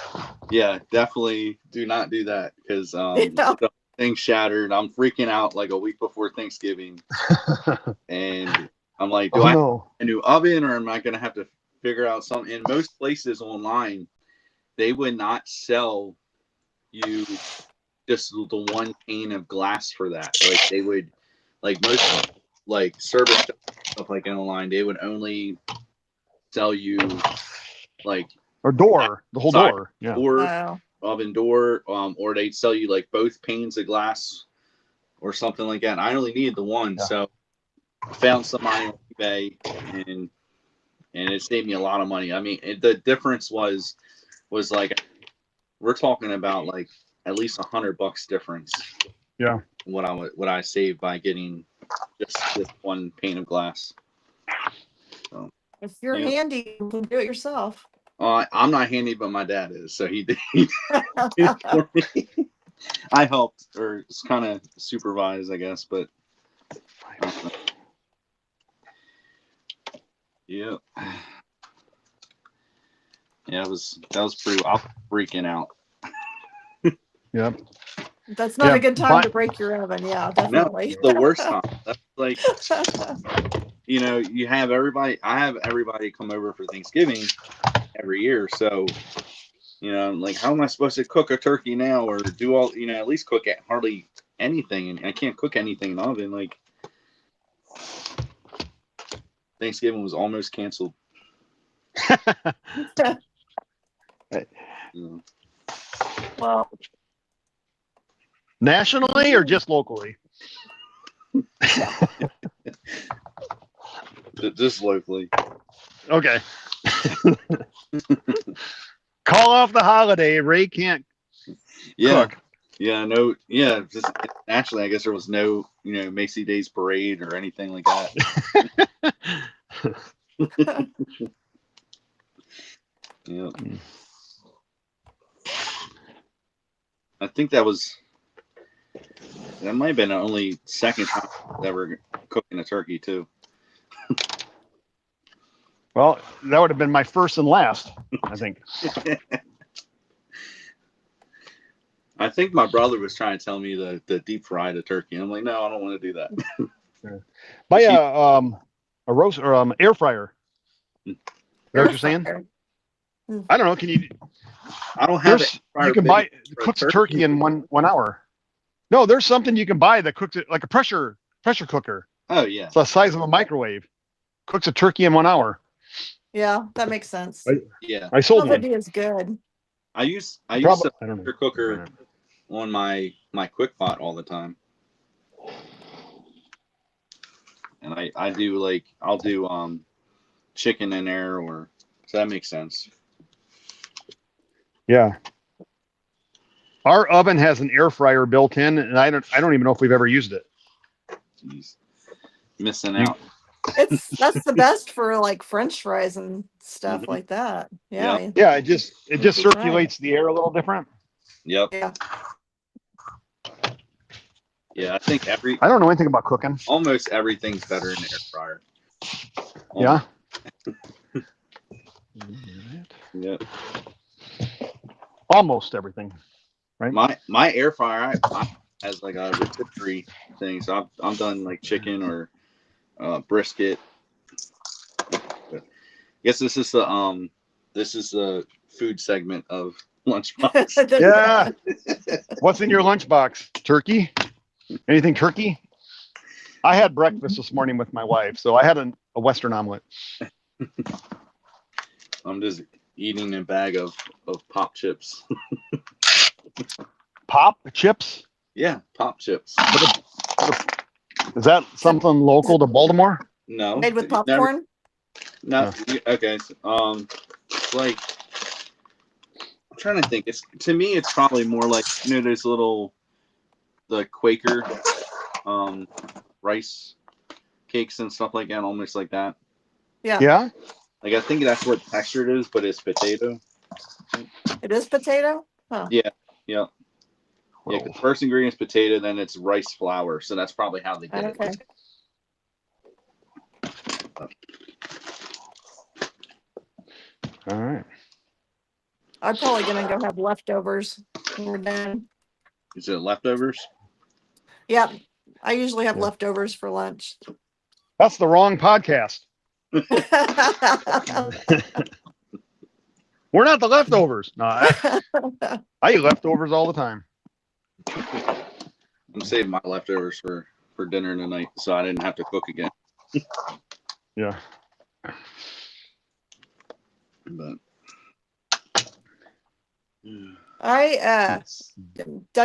yeah, definitely do not do that, because the thing shattered. I'm freaking out like a week before Thanksgiving, and I'm like, do I have a new oven, or am I gonna have to figure out something? In most places online, they would not sell you just the one pane of glass for that. Like they would, like most like service stuff like online, they would only sell you like or door, the whole door, yeah, or oven door, or they'd sell you like both panes of glass or something like that. And I only needed the one, so I found somebody on eBay, and it saved me a lot of money. I mean, the difference was like, we're talking about like at least $100 difference. Yeah. What I saved by getting just this one pane of glass. So, if you're handy, you can do it yourself. I'm not handy, but my dad is, so he did it for me. I helped, or it's kind of supervised, I guess, but yeah. Yeah, that was pretty. I was freaking out. Yeah. That's not a good time to break your oven. Yeah, definitely. No, the worst time. That's like, you have everybody. I have everybody come over for Thanksgiving every year. So, like, how am I supposed to cook a turkey now, or do all, at least cook at hardly anything? And I can't cook anything in the oven. Like, Thanksgiving was almost canceled. Well, nationally or just locally? Just locally. Okay. Call off the holiday. Ray can't cook. Yeah, no, yeah, just naturally, I guess there was no, Macy Days parade or anything like that. Yeah. I think that might have been the only second time ever cooking a turkey too. Well, that would have been my first and last, I think. I think my brother was trying to tell me the deep fry the turkey. I'm like, no, I don't want to do that. Buy a roast or air fryer. Is that what you're saying? I don't know. Can you? I don't have it. You can buy cooks a turkey in one hour. No, there's something you can buy that cooks it like a pressure cooker. Oh yeah, it's the size of a microwave. Cooks a turkey in 1 hour. Yeah, that makes sense. Yeah, I sold one. Is good. I use a pressure cooker on my quick pot all the time, and I do I'll do chicken in there, so that makes sense. Yeah. Our oven has an air fryer built in, and I don't even know if we've ever used it. Jeez. Missing out. That's the best for like French fries and stuff like that. Yeah. Yeah, it just circulates the air a little different. Yep. Yeah. Yeah, I think I don't know anything about cooking. Almost everything's better in the air fryer. Yeah. Yep. Almost everything, right? My air fryer has like a rotisserie thing, so I'm done like chicken or brisket. But I guess this is the food segment of Lunchbox. Yeah. What's in your lunchbox? Turkey? Anything turkey? I had breakfast this morning with my wife, so I had a Western omelet. I'm just eating a bag of pop chips. Pop chips? Yeah, pop chips. Is that something local to Baltimore? No. Made with you've never- popcorn? No. Okay. So, like, I'm trying to think. To me, it's probably more like, those little, the Quaker, rice cakes and stuff like that, almost like that. Yeah. Yeah. Like, I think that's what texture it is, but it's potato. It is potato? Huh. Yeah. Yeah. Yeah, 'cause first ingredient is potato, then it's rice flour. So that's probably how they did Okay. it. All right. I'm probably gonna go have leftovers when we're done. Is it leftovers? Yep. I usually have Yeah. leftovers for lunch. That's the wrong podcast. We're not the leftovers. No, I eat leftovers all the time. I'm saving my leftovers for dinner tonight, so I didn't have to cook again. Yeah. But I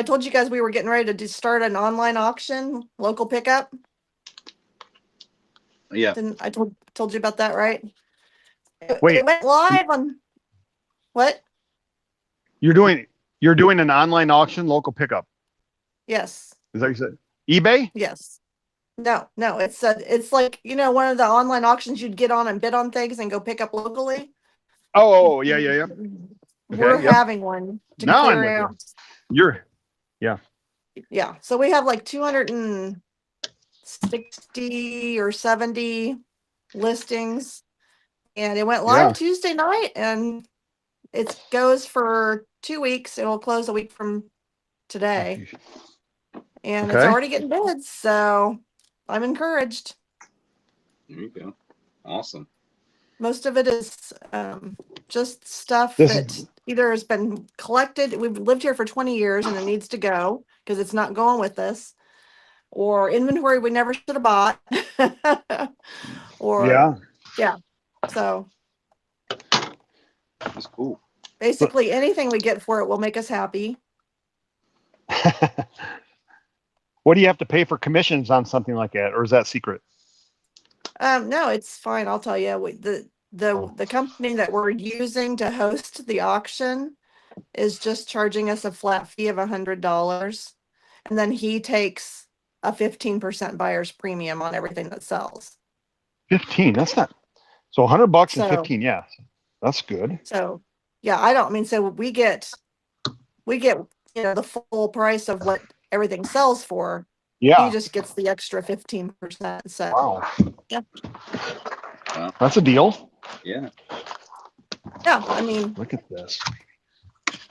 told you guys we were getting ready to start an online auction, local pickup. yeah, Didn't I told you about that, right? Wait. It went live on what? You're doing an online auction, local pickup. Yes. Is that what you said? eBay? Yes. No, it's like, one of the online auctions you'd get on and bid on things and go pick up locally. Oh, yeah. We're yep. having one to Now I'm clear with you. out. Yeah. So we have like 260 or 70 listings, and it went live Yeah. Tuesday night, and it goes for 2 weeks. It will close a week from today, and it's Okay. already getting bids. So I'm encouraged. there you go. Awesome. Most of it is just stuff This that is- either has been collected. We've lived here for 20 years and it needs to go because it's not going with us, or inventory we never should have bought. Or Yeah. so That's cool. basically anything we get for it will make us happy. What do you have to pay for commissions on something like that, or is that secret? No, it's fine. I'll tell you. The company that we're using to host the auction is just charging us a flat fee of $100, and then he takes a 15% buyer's premium on everything that sells. 15. That's not so. $100 and So- 15. Yeah, that's good. So yeah, so we get the full price of what everything sells for. Yeah. He just gets the extra 15%. So Wow. Yeah. Wow. That's a deal. Yeah. yeah, I mean, Look at this.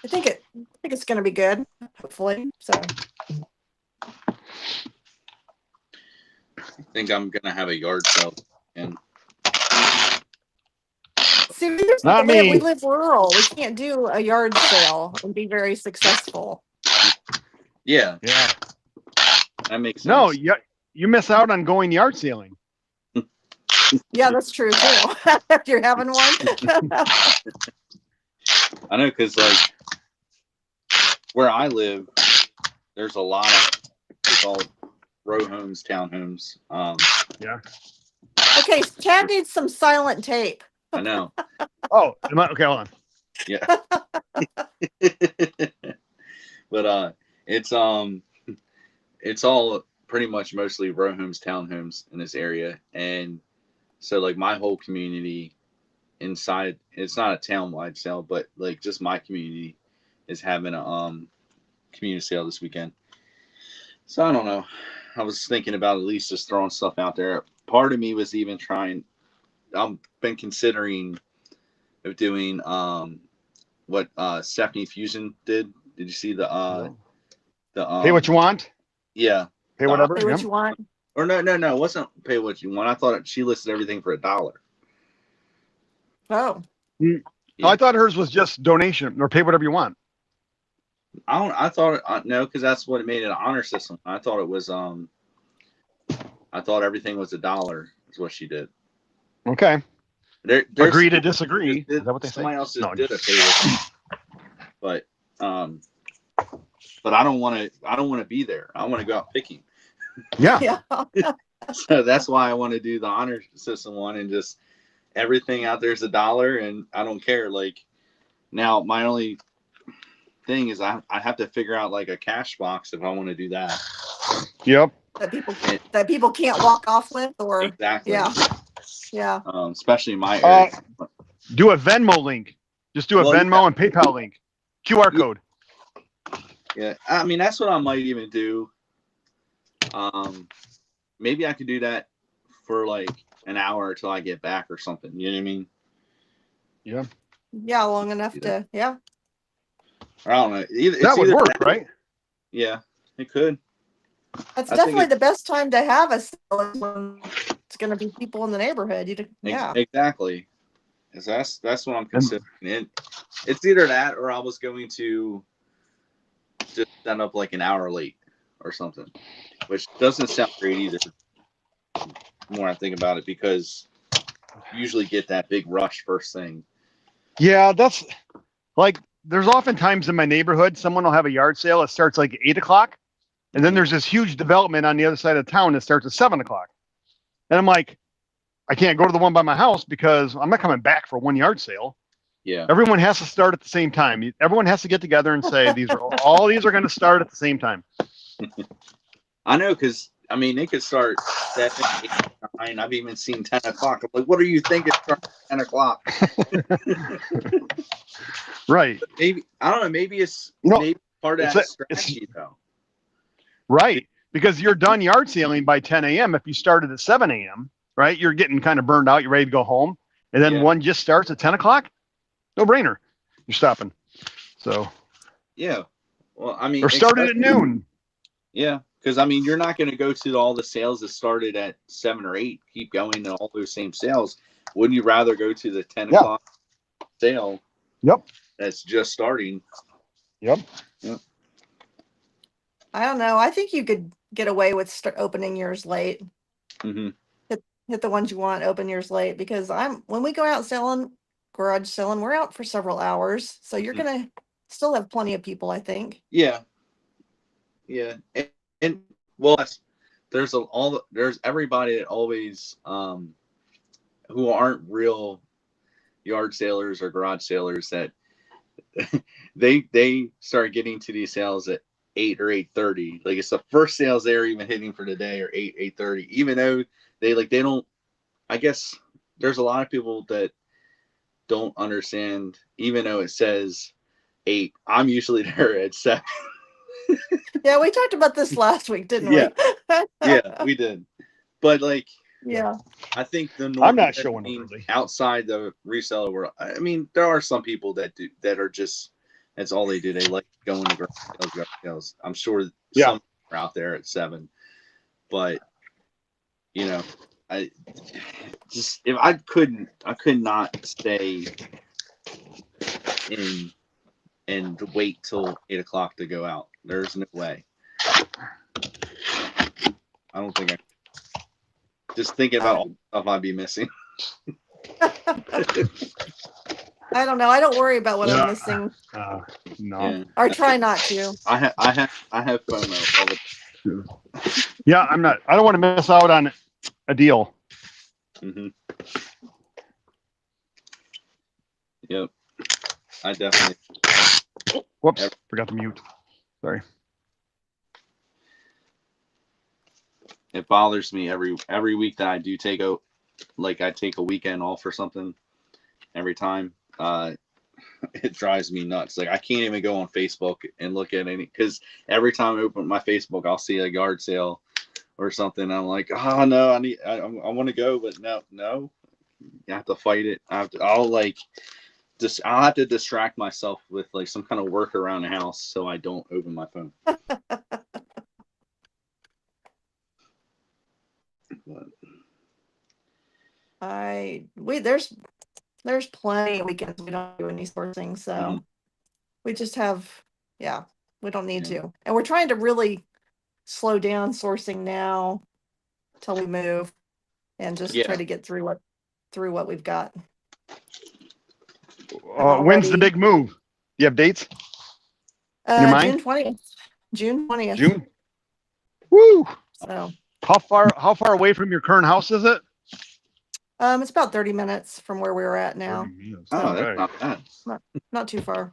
I think it's going to be good, hopefully. So I think I'm gonna have a yard sale, and see, here's Not the thing, me. we live rural. We can't do a yard sale and be very successful. yeah, Yeah. that makes sense. No, you miss out on going yard sailing. Yeah, that's true too. If you're having one. I know, because like where I live, there's a lot of it's all row homes, townhomes. Yeah. Okay, Chad needs some silent tape. I know. Oh, okay. Hold on. Yeah. But it's all pretty much mostly row homes, townhomes in this area, and so like my whole community inside, it's not a town-wide sale, but like just my community is having a community sale this weekend. So I don't know. I was thinking about at least just throwing stuff out there. Part of me was even trying. I've been considering of doing what Stephanie Fusion did. Did you see the Pay what you want. Yeah. Pay whatever. Say what Yep. you want. Or no, it wasn't pay what you want. I thought she listed everything for $1. Oh, Oh, I thought hers was just donation or pay whatever you want. I thought no, because that's what it made it an honor system. I thought it was I thought everything was $1 is what she did. Okay. There's Agree to disagree. Is that what they say? Somebody else just No, did a favor, but I don't want to be there. I want to go out picking. Yeah. Yeah. So that's why I want to do the honor system one, and just everything out there is $1, and I don't care. Like, now my only thing is I have to figure out like a cash box if I want to do that. Yep. That people can't walk off with, or Exactly. Yeah. Especially in my area. Do a Venmo link. Just do a Venmo and PayPal link. QR code. Yeah, I mean, that's what I might even do. Maybe I could do that for like an hour until I get back or something. You know what I mean? Yeah. Yeah, long enough to, yeah. I don't know. That would work, right? Yeah, it could. That's definitely the best time to have a sale when it's going to be people in the neighborhood. Yeah. Exactly. That's what I'm considering. It's either that, or I was going to just set up like an hour late or something, which doesn't sound great either. The more I think about it, because you usually get that big rush first thing. Yeah, that's like, there's often times in my neighborhood, someone will have a yard sale. It starts like 8 o'clock. And then there's this huge development on the other side of town that starts at 7 o'clock. And I'm like, I can't go to the one by my house because I'm not coming back for one yard sale. Yeah. Everyone has to start at the same time. Everyone has to get together and say, all these are going to start at the same time. I know, because I mean, they could start 7, 8, 9. I've even seen 10 o'clock. I'm like, what are you thinking? Start at 10 o'clock. Right. But maybe, I don't know. Maybe it's maybe part of that strategy, though. Right. Because you're done yard selling by 10 a.m. If you started at 7 a.m., right? You're getting kind of burned out. You're ready to go home. And then one just starts at 10 o'clock. No brainer. You're stopping. So. Yeah. Well, I mean. Or started at noon. Yeah. Because, I mean, you're not going to go to all the sales that started at 7 or 8, keep going to all those same sales. Wouldn't you rather go to the 10 o'clock sale? Yep. That's just starting. Yep. I don't know. I think you could get away with opening yours late. Mm-hmm. Hit the ones you want, open yours late, because when we go out selling, garage selling, we're out for several hours. So you're going to still have plenty of people, I think. Yeah. Yeah. And well, there's everybody that always who aren't real yard sailors or garage sailors that they start getting to these sales at 8 or 8:30. Like, it's the first sales they're even hitting for the day, or 8:30. Even though they don't. I guess there's a lot of people that don't understand. Even though it says 8, I'm usually there at 7. Yeah, we talked about this last week, didn't we? Yeah, we did. But like, I think the normal, I'm not showing up early outside the reseller world. I mean, there are some people that are just, that's all they do. They like going to garage sales. I'm sure some are out there at 7, but you know, if I could not stay in and wait till 8 o'clock to go out. There's no way. I don't think just thinking about all the stuff I'd be missing. I don't know. I don't worry about what I'm missing. No. Yeah. Or try not to. I have FOMO all the time. Yeah, I don't want to miss out on a deal. Mm-hmm. Yep. I definitely. Whoops, forgot to mute. Sorry. It bothers me every week that I do take a weekend off or something. Every time, it drives me nuts. Like, I can't even go on Facebook and look at any, because every time I open my Facebook, I'll see a yard sale or something. I'm like, oh no, I want to go, but no, you have to fight it. I'll have to distract myself with like some kind of work around the house so I don't open my phone. There's plenty of weekends we don't do any sourcing, so we just have we don't need to. And we're trying to really slow down sourcing now till we move, and just try to get through what we've got. When's the big move? Do you have dates? In your mind? June 20th. June. Woo! So how far away from your current house is it? It's about 30 minutes from where we're at now. Oh, that's not bad. Not too far.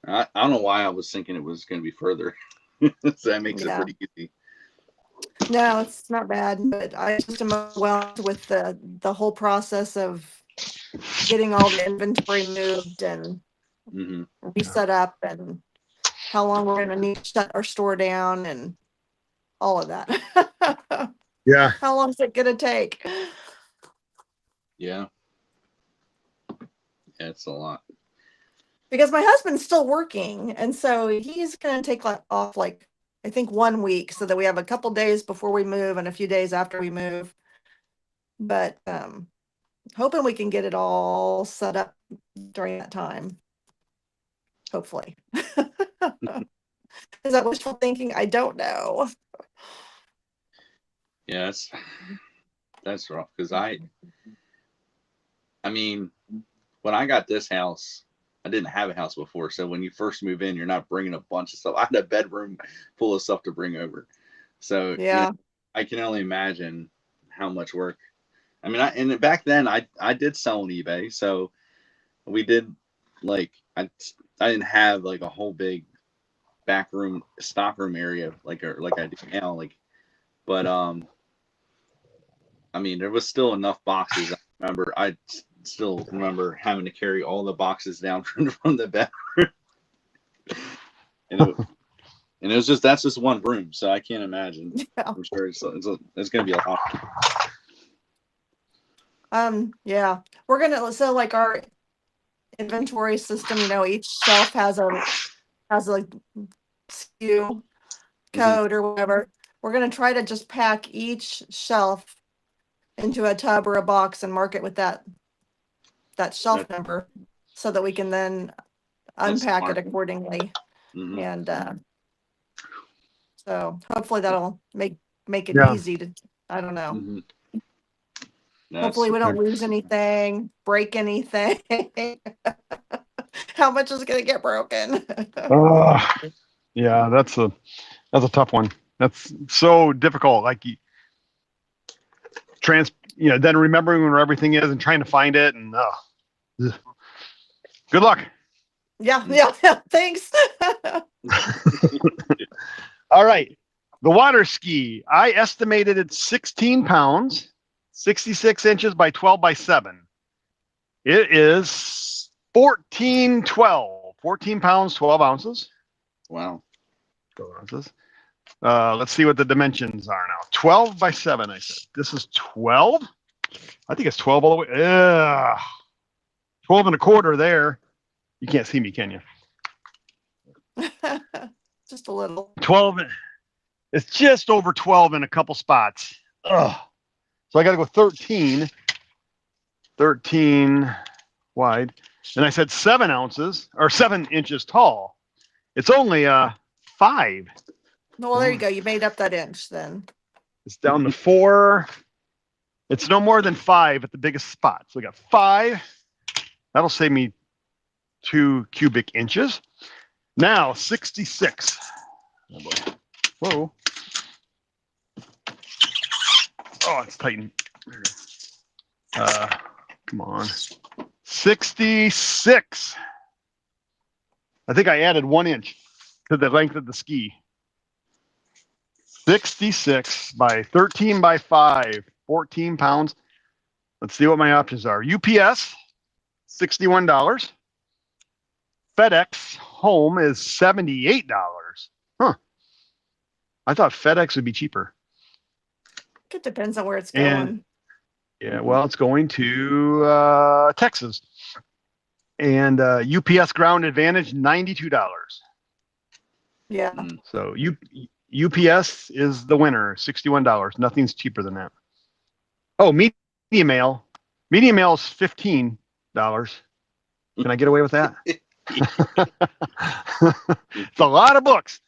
I don't know why I was thinking it was going to be further. So that makes it pretty easy. No, it's not bad, but I just am overwhelmed with the whole process of getting all the inventory moved and reset up, and how long we're going to need to shut our store down and all of that. Yeah. How long is it going to take? Yeah. Yeah, it's a lot. Because my husband's still working, and so he's going to take off I think 1 week, so that we have a couple days before we move and a few days after we move. But hoping we can get it all set up during that time. Hopefully. Is that wishful thinking? I don't know. Yeah, that's rough, because I mean, when I got this house, I didn't have a house before. So when you first move in, you're not bringing a bunch of stuff. I had a bedroom full of stuff to bring over. So I can only imagine how much work. I mean, and back then I did sell on eBay. So we did I didn't have a whole big back room, stock room area like I do now. But I mean, there was still enough boxes. I still remember having to carry all the boxes down from the bedroom. and it was that's just one room, so I can't imagine. Yeah. I'm sure it's going to be a lot. Yeah, we're gonna our inventory system. Each shelf has a SKU code or whatever. We're gonna try to just pack each shelf into a tub or a box and mark it with that shelf number, so that we can then unpack it accordingly. And so hopefully that'll make it easy to, I don't know. Hopefully we don't lose anything, break anything. How much is going to get broken? Yeah, that's a tough one. That's so difficult. Then remembering where everything is and trying to find it, and good luck. Yeah. Thanks. All right. The water ski. I estimated it's 16 pounds, 66 inches by 12 by 7. It is 14 pounds, 12 ounces. Wow. 12 ounces. Let's see what the dimensions are now. 12 by 7, I said. This is 12. I think it's 12 all the way. 12 and a quarter there. You can't see me, can you? Just a little. 12. It's just over 12 in a couple spots. Ugh. So I got to go 13 wide. And I said 7 ounces or 7 inches tall. It's only 5. Well, there you go. You made up that inch then. It's down to 4. It's no more than 5 at the biggest spot. So we got 5. That'll save me 2 cubic inches. Now 66. Oh boy. Whoa. Oh, it's tightened. Come on. 66. I think I added 1 inch to the length of the ski. 66 by 13 by 5, 14 pounds. Let's see what my options are. UPS, $61. FedEx home is $78. Huh. I thought FedEx would be cheaper. It depends on where it's going. Well, it's going to Texas. And UPS Ground Advantage, $92. Yeah. So UPS is the winner, $61. Nothing's cheaper than that. Oh, Media Mail. Media Mail is $15. Can I get away with that? It's a lot of books.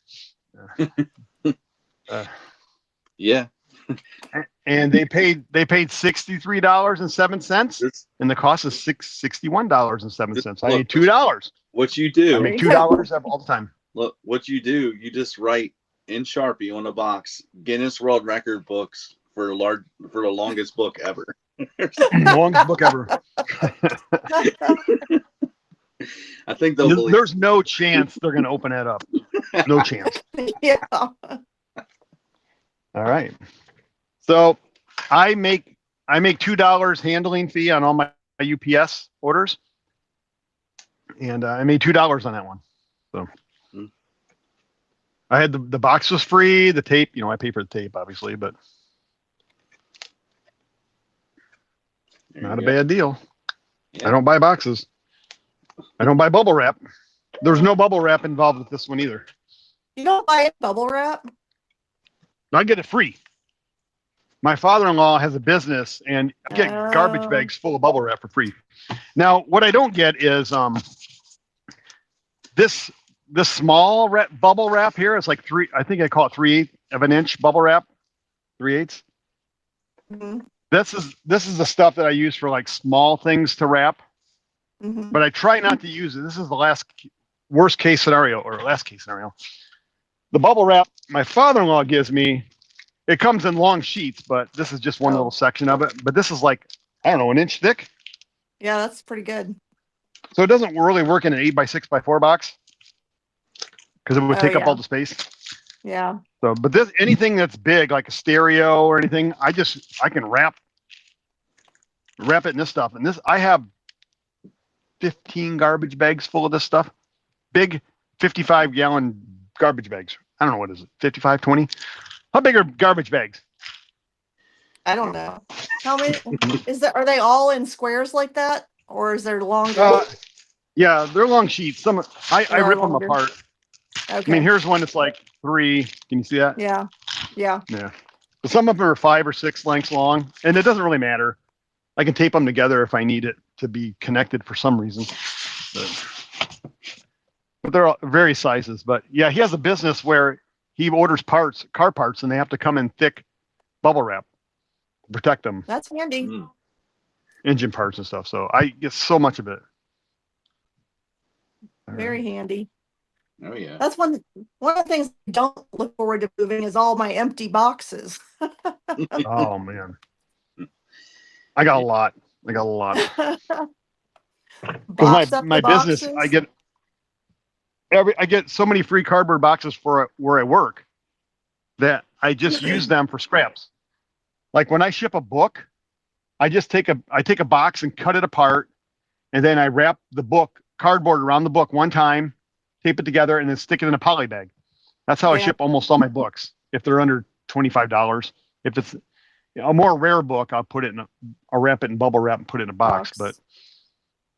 Yeah. And they paid $63.07, and the cost is $61.07. I made $2. What you do? I make $2 all the time. Look, what you do, you just write in Sharpie on the box, Guinness World Record books for the longest book ever. Longest book ever. I think they'll believe. There's no chance they're going to open that up. No chance. Yeah. All right. So I make $2 handling fee on all my UPS orders, and I made $2 on that one. So I had the box was free, the tape. I pay for the tape, obviously, but not a bad deal. Yeah. I don't buy boxes. I don't buy bubble wrap. There's no bubble wrap involved with this one either. You don't buy bubble wrap? I get it free. My father-in-law has a business, and I get garbage bags full of bubble wrap for free. Now, what I don't get is this small bubble wrap here. It's like I think I call it 3/8 of an inch bubble wrap, 3/8. Mm-hmm. This is the stuff that I use for like small things to wrap. Mm-hmm. But I try not to use it. This is the worst case scenario, or last case scenario. The bubble wrap my father-in-law gives me, it comes in long sheets, but this is just one little section of it. But this is like, I don't know, an inch thick. Yeah, that's pretty good. So it doesn't really work in an 8x6x4 box because it would take up all the space. Yeah. So, but anything that's big, like a stereo or anything, I can wrap it in this stuff. And I have 15 garbage bags full of this stuff. Big 55-gallon garbage bags. I don't know, what is it, 55, 20? How big are garbage bags? I don't know. How many are they all in squares like that? Or is there longer? Yeah, they're long sheets. I rip them apart. Okay. I mean, here's one that's like 3. Can you see that? Yeah. Yeah. Yeah. But some of them are 5 or 6 lengths long, and it doesn't really matter. I can tape them together if I need it to be connected for some reason. But they're all various sizes. But yeah, he has a business where he orders car parts, and they have to come in thick bubble wrap to protect them. That's handy. Engine parts and stuff. So I get so much of it. Very handy. Oh yeah. That's one of the things I don't look forward to moving is all my empty boxes. Oh man. I got a lot. Because my business, I get so many free cardboard boxes for where I work that I just use them for scraps. Like when I ship a book, I take a box and cut it apart, and then I wrap the cardboard around the book one time, tape it together, and then stick it in a poly bag. That's how I ship almost all my books. If they're under $25, if it's a more rare book, I'll wrap it in bubble wrap and put it in a box. But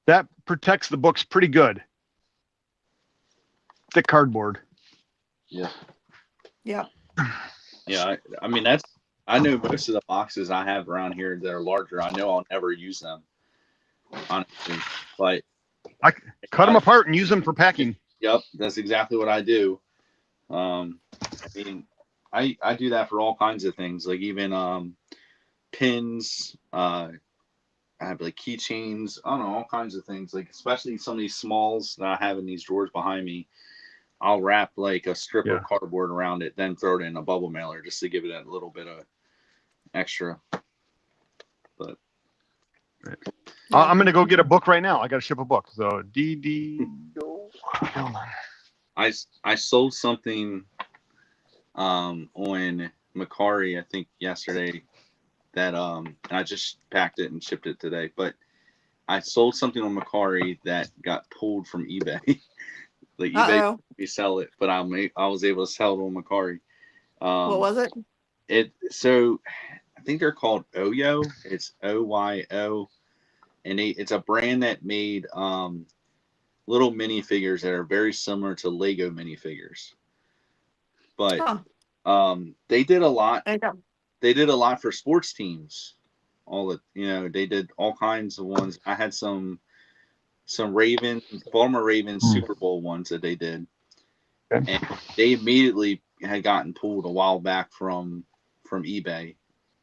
that protects the books pretty good. Thick cardboard. Yeah. Yeah. Yeah. I mean, I know most of the boxes I have around here that are larger. I know I'll never use them, honestly. But I cut them apart and use them for packing. Yep, that's exactly what I do. I mean, I do that for all kinds of things, like even pins. I have like keychains. I don't know, all kinds of things. Like especially some of these smalls that I have in these drawers behind me. I'll wrap like a strip of cardboard around it, then throw it in a bubble mailer just to give it a little bit of extra. But I'm gonna go get a book right now. I gotta ship a book. So I sold something on Mercari, I think yesterday, that I just packed it and shipped it today. But I sold something on Mercari that got pulled from eBay. Like eBay, we sell it, but I was able to sell it on Mercari. What was it? So I think they're called Oyo. It's OYO, and it's a brand that made little minifigures that are very similar to Lego minifigures. But they did a lot. They did a lot for sports teams. They did all kinds of ones. I had some Baltimore Ravens Super Bowl ones that they did, and they immediately had gotten pulled a while back from eBay.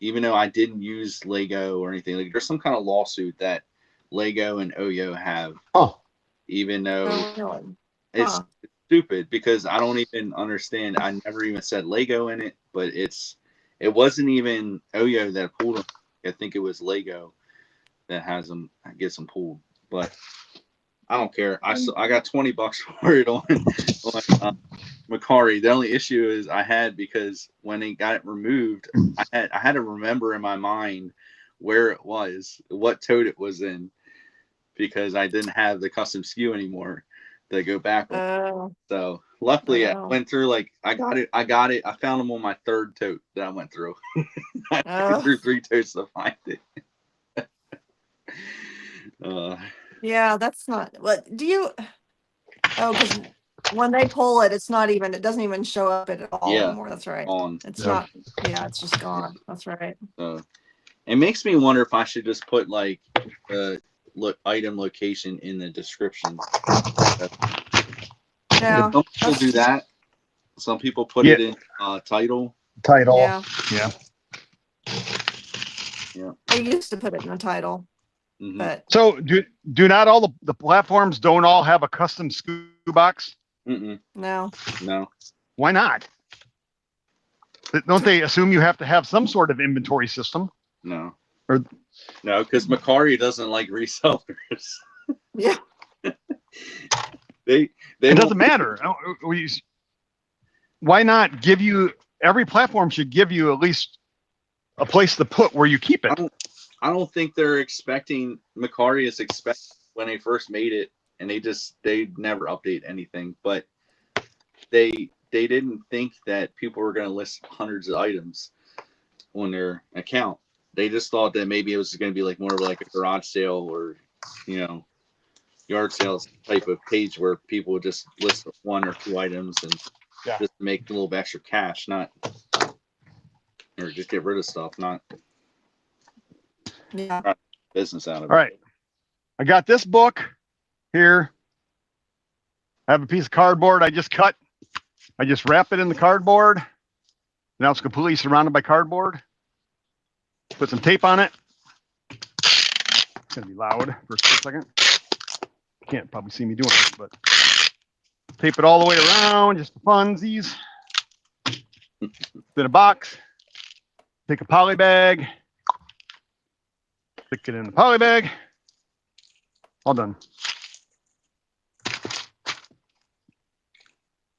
even though I didn't use Lego or anything, like there's some kind of lawsuit that Lego and Oyo have. Oh, Even though Oh, really? it's Huh. stupid because I don't even understand. I never even said Lego in it, but it wasn't even Oyo that pulled them. I think it was Lego that has them, gets them pulled. But I don't care. I got $20 for it on Mercari. The only issue is I had, because when it got removed, I had to remember in my mind where it was, what tote it was in, because I didn't have the custom SKU anymore to go back on. Oh, So luckily I Oh. went through, like I got it. I found them on my third tote that I went through. I Oh. went through 3 totes to find it. Yeah, that's not what do you because when they pull it, it doesn't even show up at all Yeah. anymore. That's right. On. It's Yeah. not, yeah, it's just gone. That's right. It makes me wonder if I should just put like item location in the description. Yeah. Some people do that. Some people put it in title. Yeah. Yeah. I used to put it in the title, Mhm. but So do not all the platforms don't all have a custom SKU box? Mm-mm. no. No. Why not? Don't they assume you have to have some sort of inventory system? No. Or- No, because Mercari doesn't like resellers. Yeah. It doesn't matter. Why not give you, every platform should give you at least a place to put where you keep it. I don't think they're expecting, Mercari is expecting when they first made it, and they never update anything, but they didn't think that people were going to list hundreds of items on their account. They just thought that maybe it was going to be like more of like a garage sale or, yard sales type of page where people would just list 1 or 2 items and just make a little bit extra cash, or just get rid of stuff, not business out of it. All right. I got this book here. I have a piece of cardboard I just cut. I just wrap it in the cardboard. Now it's completely surrounded by cardboard. Put some tape on it. It's going to be loud for a second. Can't probably see me doing it, but tape it all the way around just for funsies. Then a box. Take a poly bag. Stick it in the poly bag. All done.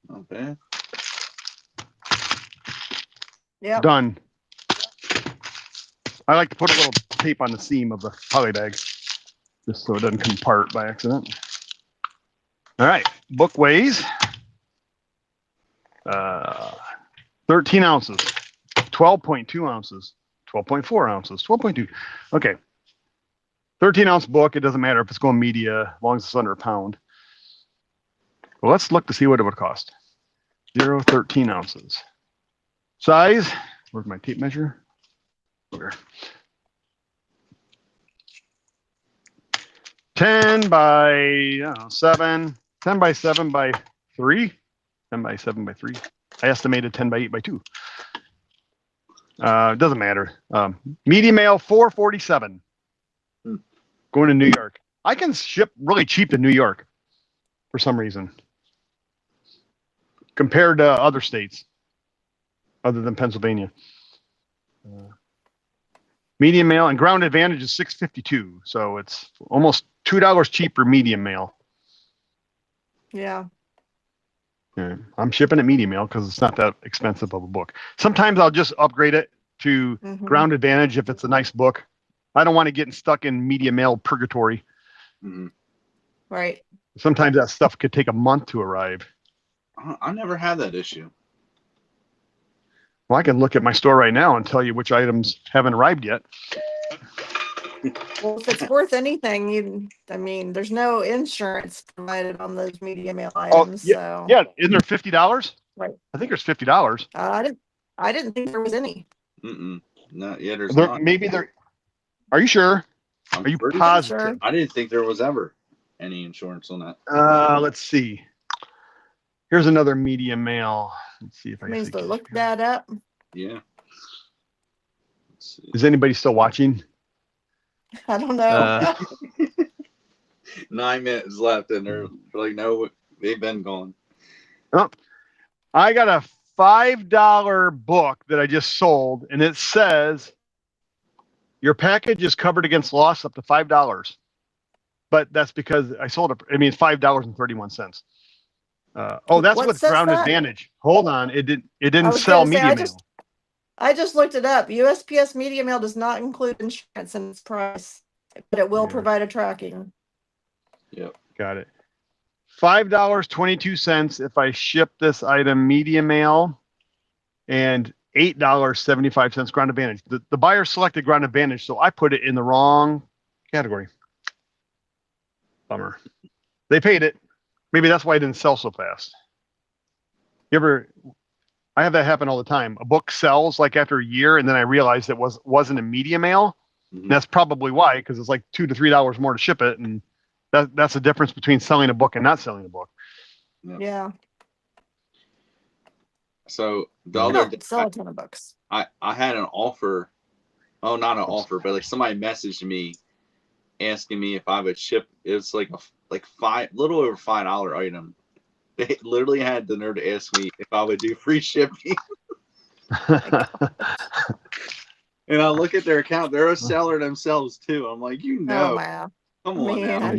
Not bad. Yeah. Done. I like to put a little tape on the seam of the poly bag just so it doesn't come apart by accident. All right, book weighs 13 ounces, 12.2 ounces, 12.4 ounces, 12.2. Okay, 13-ounce book. It doesn't matter if it's going media, as long as it's under a pound. Well, let's look to see what it would cost. 13 ounces. Size, where's my tape measure? Where? 10 by, I don't know, 7, 10 by 7 by 3, 10 by 7 by 3. I estimated 10 by 8 by 2. It doesn't matter. Medium mail, $4.47. Going to New York. I can ship really cheap to New York for some reason compared to other states other than Pennsylvania. Medium mail and ground advantage is $6.52, so it's almost $2 cheaper medium mail. Yeah. Yeah, I'm shipping it medium mail because it's not that expensive of a book. Sometimes I'll just upgrade it to ground advantage if it's a nice book. I don't want to get stuck in medium mail purgatory. Mm-hmm. Right. Sometimes that stuff could take a month to arrive. I never had that issue. Well, I can look at my store right now and tell you which items haven't arrived yet. Well, if it's worth anything, there's no insurance provided on those media mail items. Yeah, So yeah. Isn't there $50? Right. I think there's $50. I didn't think there was any. Mm-mm. No, yeah, there's not. Maybe there. Are you sure? Are you positive? Sure. I didn't think there was ever any insurance on that. Let's see. Here's another medium mail. Let's see if I Means can to look that up. Yeah. Is anybody still watching? I don't know. 9 minutes left, and they're like, no, they've been gone. Oh, I got a $5 book that I just sold, and it says your package is covered against loss up to $5. But that's because I sold it. I mean, it's $5.31. Oh, that's What with says Ground that? Advantage. Hold on, it didn't was sell gonna say, media mail. I just looked it up. USPS media mail does not include insurance in its price, but it will Yeah. provide a tracking. Yep. Got it. $5.22 if I ship this item media mail, and $8.75 Ground Advantage. The buyer selected Ground Advantage, so I put it in the wrong category. Bummer. They paid it. Maybe that's why it didn't sell so fast. I have that happen all the time. A book sells like after a year, and then I realized it wasn't a media mail. Mm-hmm. That's probably why, because it's like $2 to $3 more to ship it, and that's the difference between selling a book and not selling a book. Yeah. So the I other don't day, sell a ton of books. I had an offer. Oh, not an offer, but like somebody messaged me asking me if I would ship. It's like little over $5 item. They literally had the nerve to ask me if I would do free shipping. And I look at their account; they're a seller themselves too. I'm like, Oh man, come on now.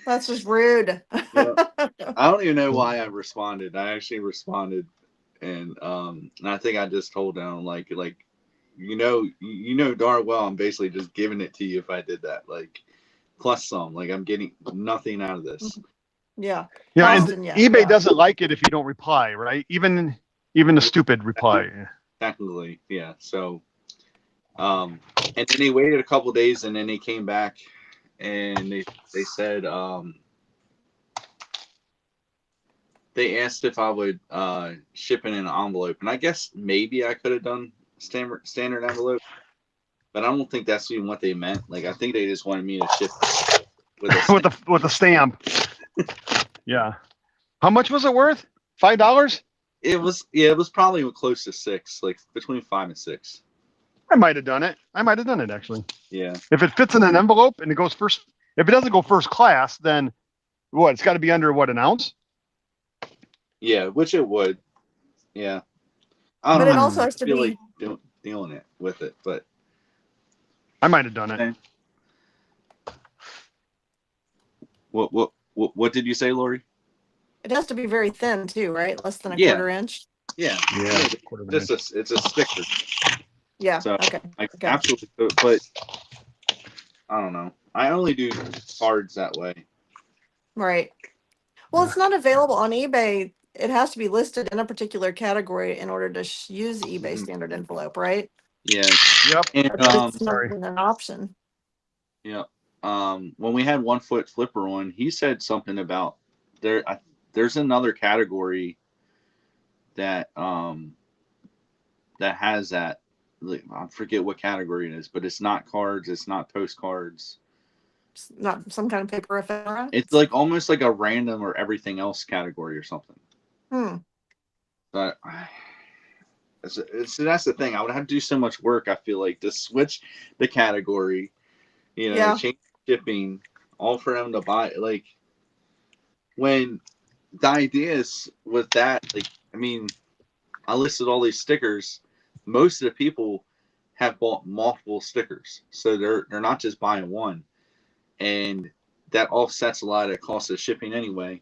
That's just rude. Yeah. I don't even know why I responded. I actually responded, and I think I just told them like you know darn well I'm basically just giving it to you if I did that, like plus some, like I'm getting nothing out of this. Yeah. Yeah, and Austin, yeah. eBay doesn't like it if you don't reply, right? Even a stupid reply. Technically, yeah. So, and then they waited a couple days, and then they came back, and they said they asked if I would ship it in an envelope, and I guess maybe I could have done standard envelope, but I don't think that's even what they meant. Like I think they just wanted me to ship with with a stamp. Yeah. How much was it worth? $5? It was probably close to $6, like between $5 and $6. I might have done it. Actually. Yeah. If it fits in an envelope and it goes first, if it doesn't go first class, then what? It's got to be under an ounce. Yeah, which it would. Yeah. But it also has to be like dealing it with it, but I might have done it. What did you say, Lori? It has to be very thin too, right? Less than a quarter inch. Yeah. It's a sticker. Yeah. So, okay. Absolutely. But I don't know. I only do cards that way. Right. Well, it's not available on eBay. It has to be listed in a particular category in order to use eBay standard envelope, right? Yeah. Yep. And it's not an option. Yeah. When we had 1 Foot Flipper on, he said something about there's another category that that has that. I forget what category it is, but it's not cards, it's not postcards. It's not some kind of paper ephemera. It's like almost like a random or everything else category or something. But that's the thing. I would have to do so much work, I feel like, to switch the category, change shipping, all for them to buy. Like, when the idea is with that, like, I mean, I listed all these stickers. Most of the people have bought multiple stickers, so they're not just buying one, and that offsets a lot of the cost of shipping anyway.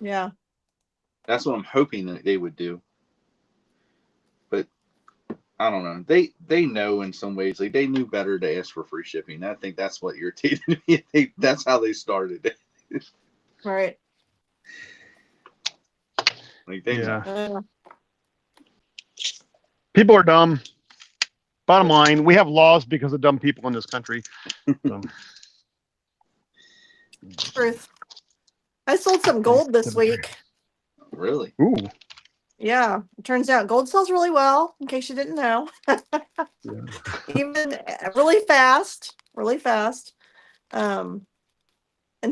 Yeah, that's what I'm hoping that they would do. But I don't know. They know in some ways, like they knew better to ask for free shipping. I think that's what irritated me. That's how they started. Right. Like they know. People are dumb. Bottom line, we have laws because of dumb people in this country. So. Truth. I sold some gold this week. Really? Ooh. Yeah. It turns out gold sells really well, in case you didn't know. Even really fast. Really fast. In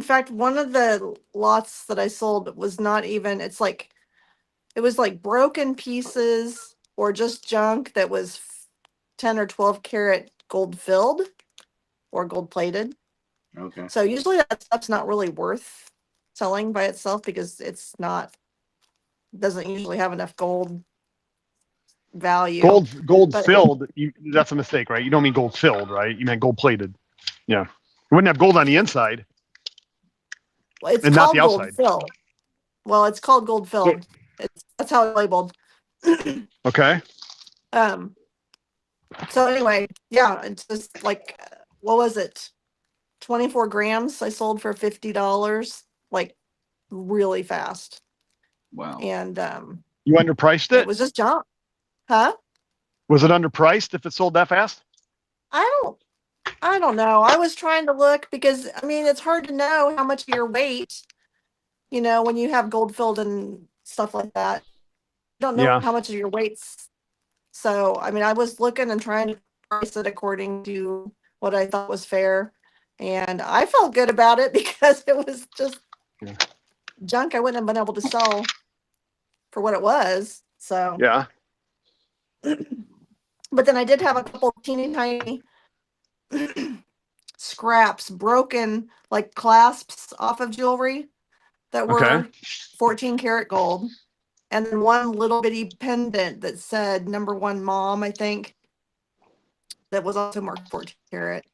fact, one of the lots that I sold was not even, it was like broken pieces or just junk that was 10 or 12 karat gold filled or gold plated. Okay. So usually that stuff's not really worth selling by itself because it's not, doesn't usually have enough gold value. Gold But- filled. That's a mistake, right? You don't mean gold filled, right? You meant gold plated. Yeah. You wouldn't have gold on the inside. Well, it's And not called the gold outside. filled. Well, it's called gold filled. That's how it's labeled. Okay. So anyway, yeah, it's just like, what was it? 24 grams I sold for $50, like really fast. Wow. And You underpriced it it? was just junk. Huh? Was it underpriced if it sold that fast? I don't know. I was trying to look because I mean it's hard to know how much of your weight, you know, when you have gold filled and stuff like that. You don't know Yeah. how much of your weight's. So I mean I was looking and trying to price it according to what I thought was fair. And I felt good about it because it was just Yeah. junk I wouldn't have been able to sell for what it was. So Yeah. but then I did have a couple teeny tiny scraps, broken like clasps off of jewelry that were Okay. 14 karat gold. And then one little bitty pendant that said #1 mom, I think, that was also marked 14 karat.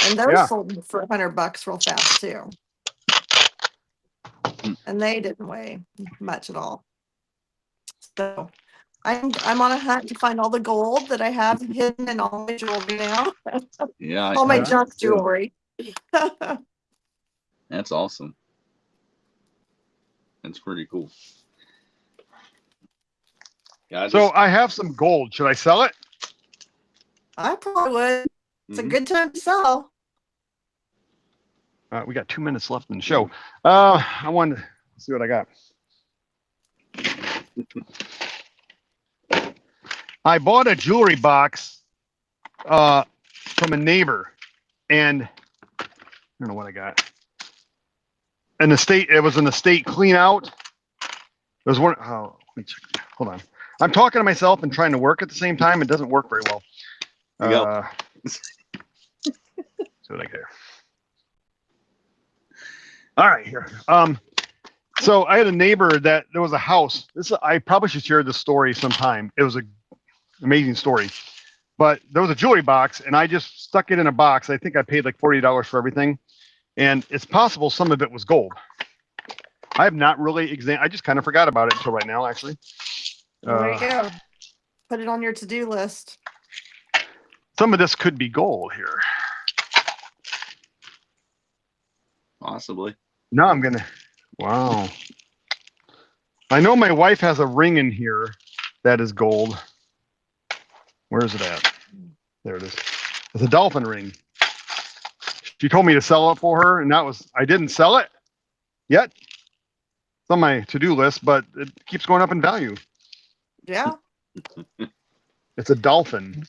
And those Yeah. sold for $100 real fast too. And they didn't weigh much at all. So I'm on a hunt to find all the gold that I have hidden in all my jewelry now. Yeah. All my Yeah. junk jewelry. That's awesome. That's pretty cool. Yeah. So I have some gold. Should I sell it? I probably would. It's a Mhm. good time to sell. We got 2 minutes left in the show. I wanted to see what I got. I bought a jewelry box from a neighbor, and I don't know what I got. An estate. It was an estate clean out. It was one. Oh, let me check. Hold on. I'm talking to myself and trying to work at the same time. It doesn't work very well. See what I get here. All right, here. So I had a neighbor that there was a house. I probably should share this story sometime. It was an amazing story. But there was a jewelry box, and I just stuck it in a box. I think I paid like $40 for everything. And it's possible some of it was gold. I have not really examined. I just kind of forgot about it until right now, actually. There you go. Put it on your to-do list. Some of this could be gold here. Possibly. No, I'm gonna. Wow. I know my wife has a ring in here that is gold. Where is it at? There it is. It's a dolphin ring. She told me to sell it for her, and I didn't sell it yet. It's on my to-do list, but it keeps going up in value. Yeah. It's a dolphin.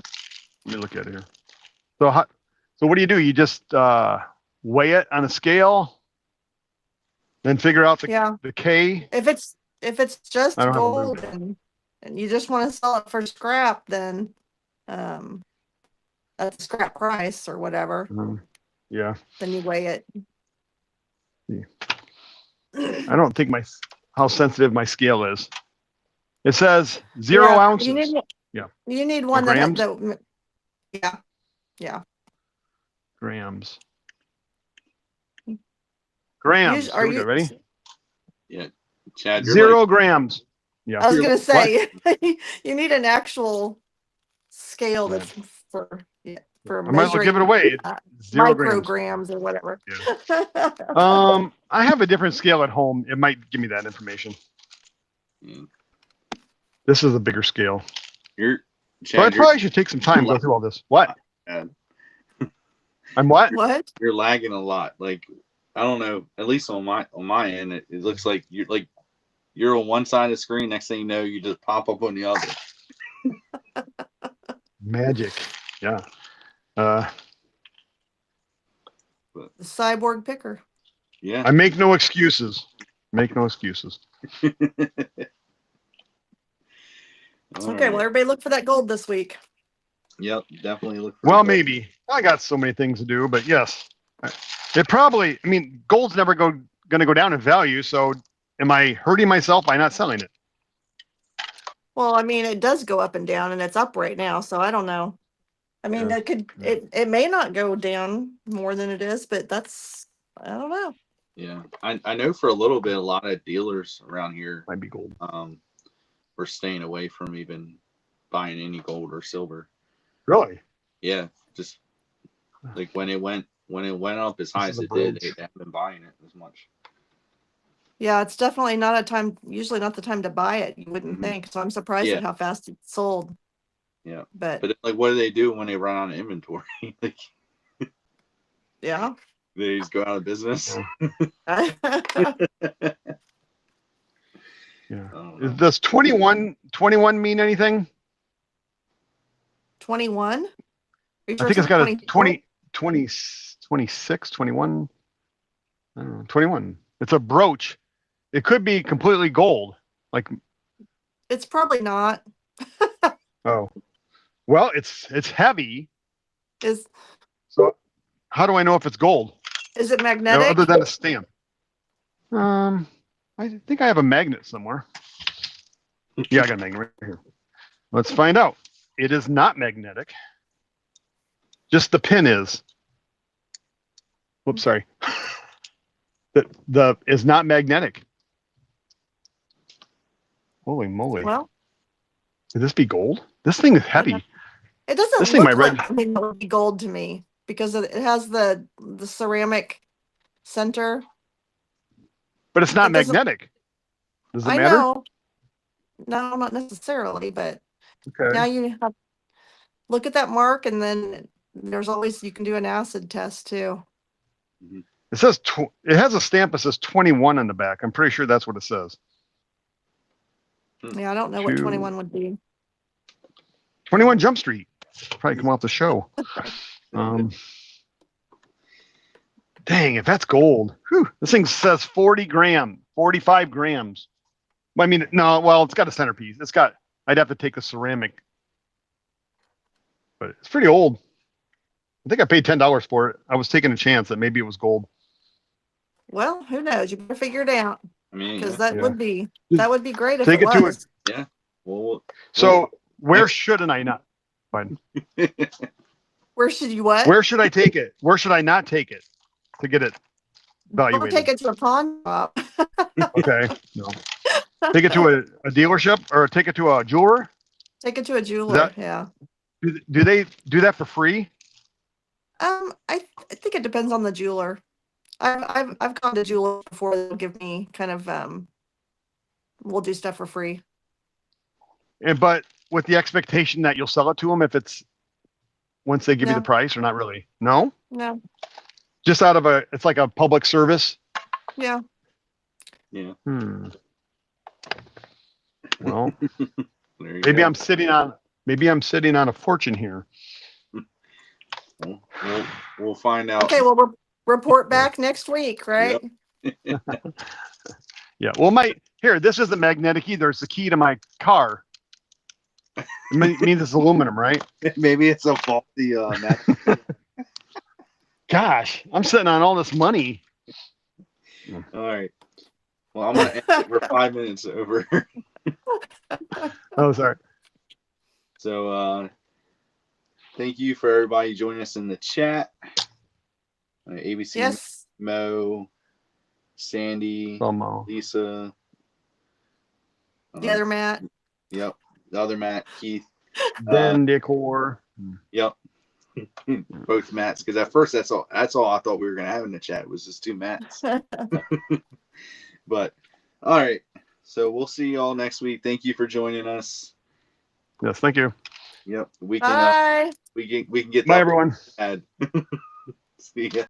Let me look at it here. So what do? You just weigh it on a scale, then figure out the K. If it's just I don't have a gold and you just want to sell it for scrap, then at the scrap price or whatever, Yeah. then you weigh it. I don't think how sensitive my scale is. It says 0 ounces. You need one grams? yeah. Grams. Grams. Are Here we go. you Ready? Yeah. Chad, 0 grams. Yeah. I was gonna say you need an actual scale Yeah. that's for I might as well give it away. 0 grams. micrograms or whatever. Yeah. I have a different scale at home. It might give me that information. This is a bigger scale. So I probably should take some time to go through all this. What? I'm what? What? You're lagging a lot. Like, I don't know. At least on my end, it looks like you're on one side of the screen. Next thing you know, you just pop up on the other. Magic. Yeah. The cyborg picker. Yeah. I make no excuses. Make no excuses. All Okay, well, right. everybody look for that gold this week. Yep, definitely look for Well, the gold. maybe. I got so many things to do, but yes. It probably, I mean, gold's never going to go down in value. So am I hurting myself by not selling it? Well, I mean, it does go up and down, and it's up right now, so I don't know. I mean, Yeah. it may not go down more than it is, but I don't know. Yeah, I know for a little bit, a lot of dealers around here Might be gold. were staying away from even buying any gold or silver. Really? Yeah, just like when it went up as high This as is it a did, brooch. they haven't been buying it as much. Yeah, it's definitely not a time, usually not the time to buy it, you wouldn't Mhm. think. So I'm surprised Yeah. at how fast it sold. Yeah, But but like, what do they do when they run out of inventory? Like, yeah. they just go out of business. Yeah. Oh, no. Does 21 mean anything? 21? I think it's got a 20, 26, 21. I don't know, 21. It's a brooch. It could be completely gold. Like, It's probably not. oh, well, it's heavy. Is So how do I know if it's gold? is it Other magnetic? than a stamp. I think I have a magnet somewhere. Yeah, I got a magnet right here. Let's find out. It is not magnetic. Just the pin is. Whoops, sorry. The is not magnetic. Holy moly. Well, Could this be gold? This thing is heavy. it doesn't This thing look might like red. something that would be gold to me because it has the ceramic center. But it's not It doesn't. magnetic. Does it I matter? know. No, not necessarily, but now Okay. you have look at that mark, and then there's always you can do an acid test too. It says it has a stamp that says 21 on the back. I'm pretty sure that's what it says. Yeah, I don't know what 21 would be. 21 Jump Street. Probably come off the show. Dang, if that's gold. Whew, this thing says 40 gram, 45 grams. I mean, no, well, it's got a centerpiece. I'd have to take the ceramic. But it's pretty old. I think I paid $10 for it. I was taking a chance that maybe it was gold. Well, who knows? You better figure it out I mean, because yeah. that would be great if Take it it to was. Yeah. Well, So where shouldn't I not? Fine. Where should you what? Where should I take it? Where should I not take it to get it Don't evaluated? take it to a pawn shop. Okay. No. Take it to a dealership or take it to a jeweler? Take it to a jeweler. Yeah. Do they do that for free? I think it depends on the jeweler. I've gone to jewelers before. They'll give me kind of we'll do stuff for free. But with the expectation that you'll sell it to them if it's once they give you No. the price or not really? No? No. Just it's like a public service? Yeah. Yeah. Well, There you maybe go. I'm sitting on a fortune here. We'll find out. Okay, well, we'll report back next week, right? Yeah. Well, this isn't magnetic either. It's the key to my car. It means it's aluminum, right? Maybe it's a faulty Gosh, I'm sitting on all this money. All right. Well, I'm gonna end it. We're 5 minutes over. Oh, sorry. So thank you for everybody joining us in the chat. ABC, Yes. Mo, Sandy, Lisa, The other Matt. Yep, the other Matt, Keith, Ben Decor. Yep, both Matts. Because at first that's all I thought we were gonna have in the chat was just two Matts. But all right, so we'll see y'all next week. Thank you for joining us. Yes, thank you. Yep, we can Bye. we can get Bye, everyone. See ya.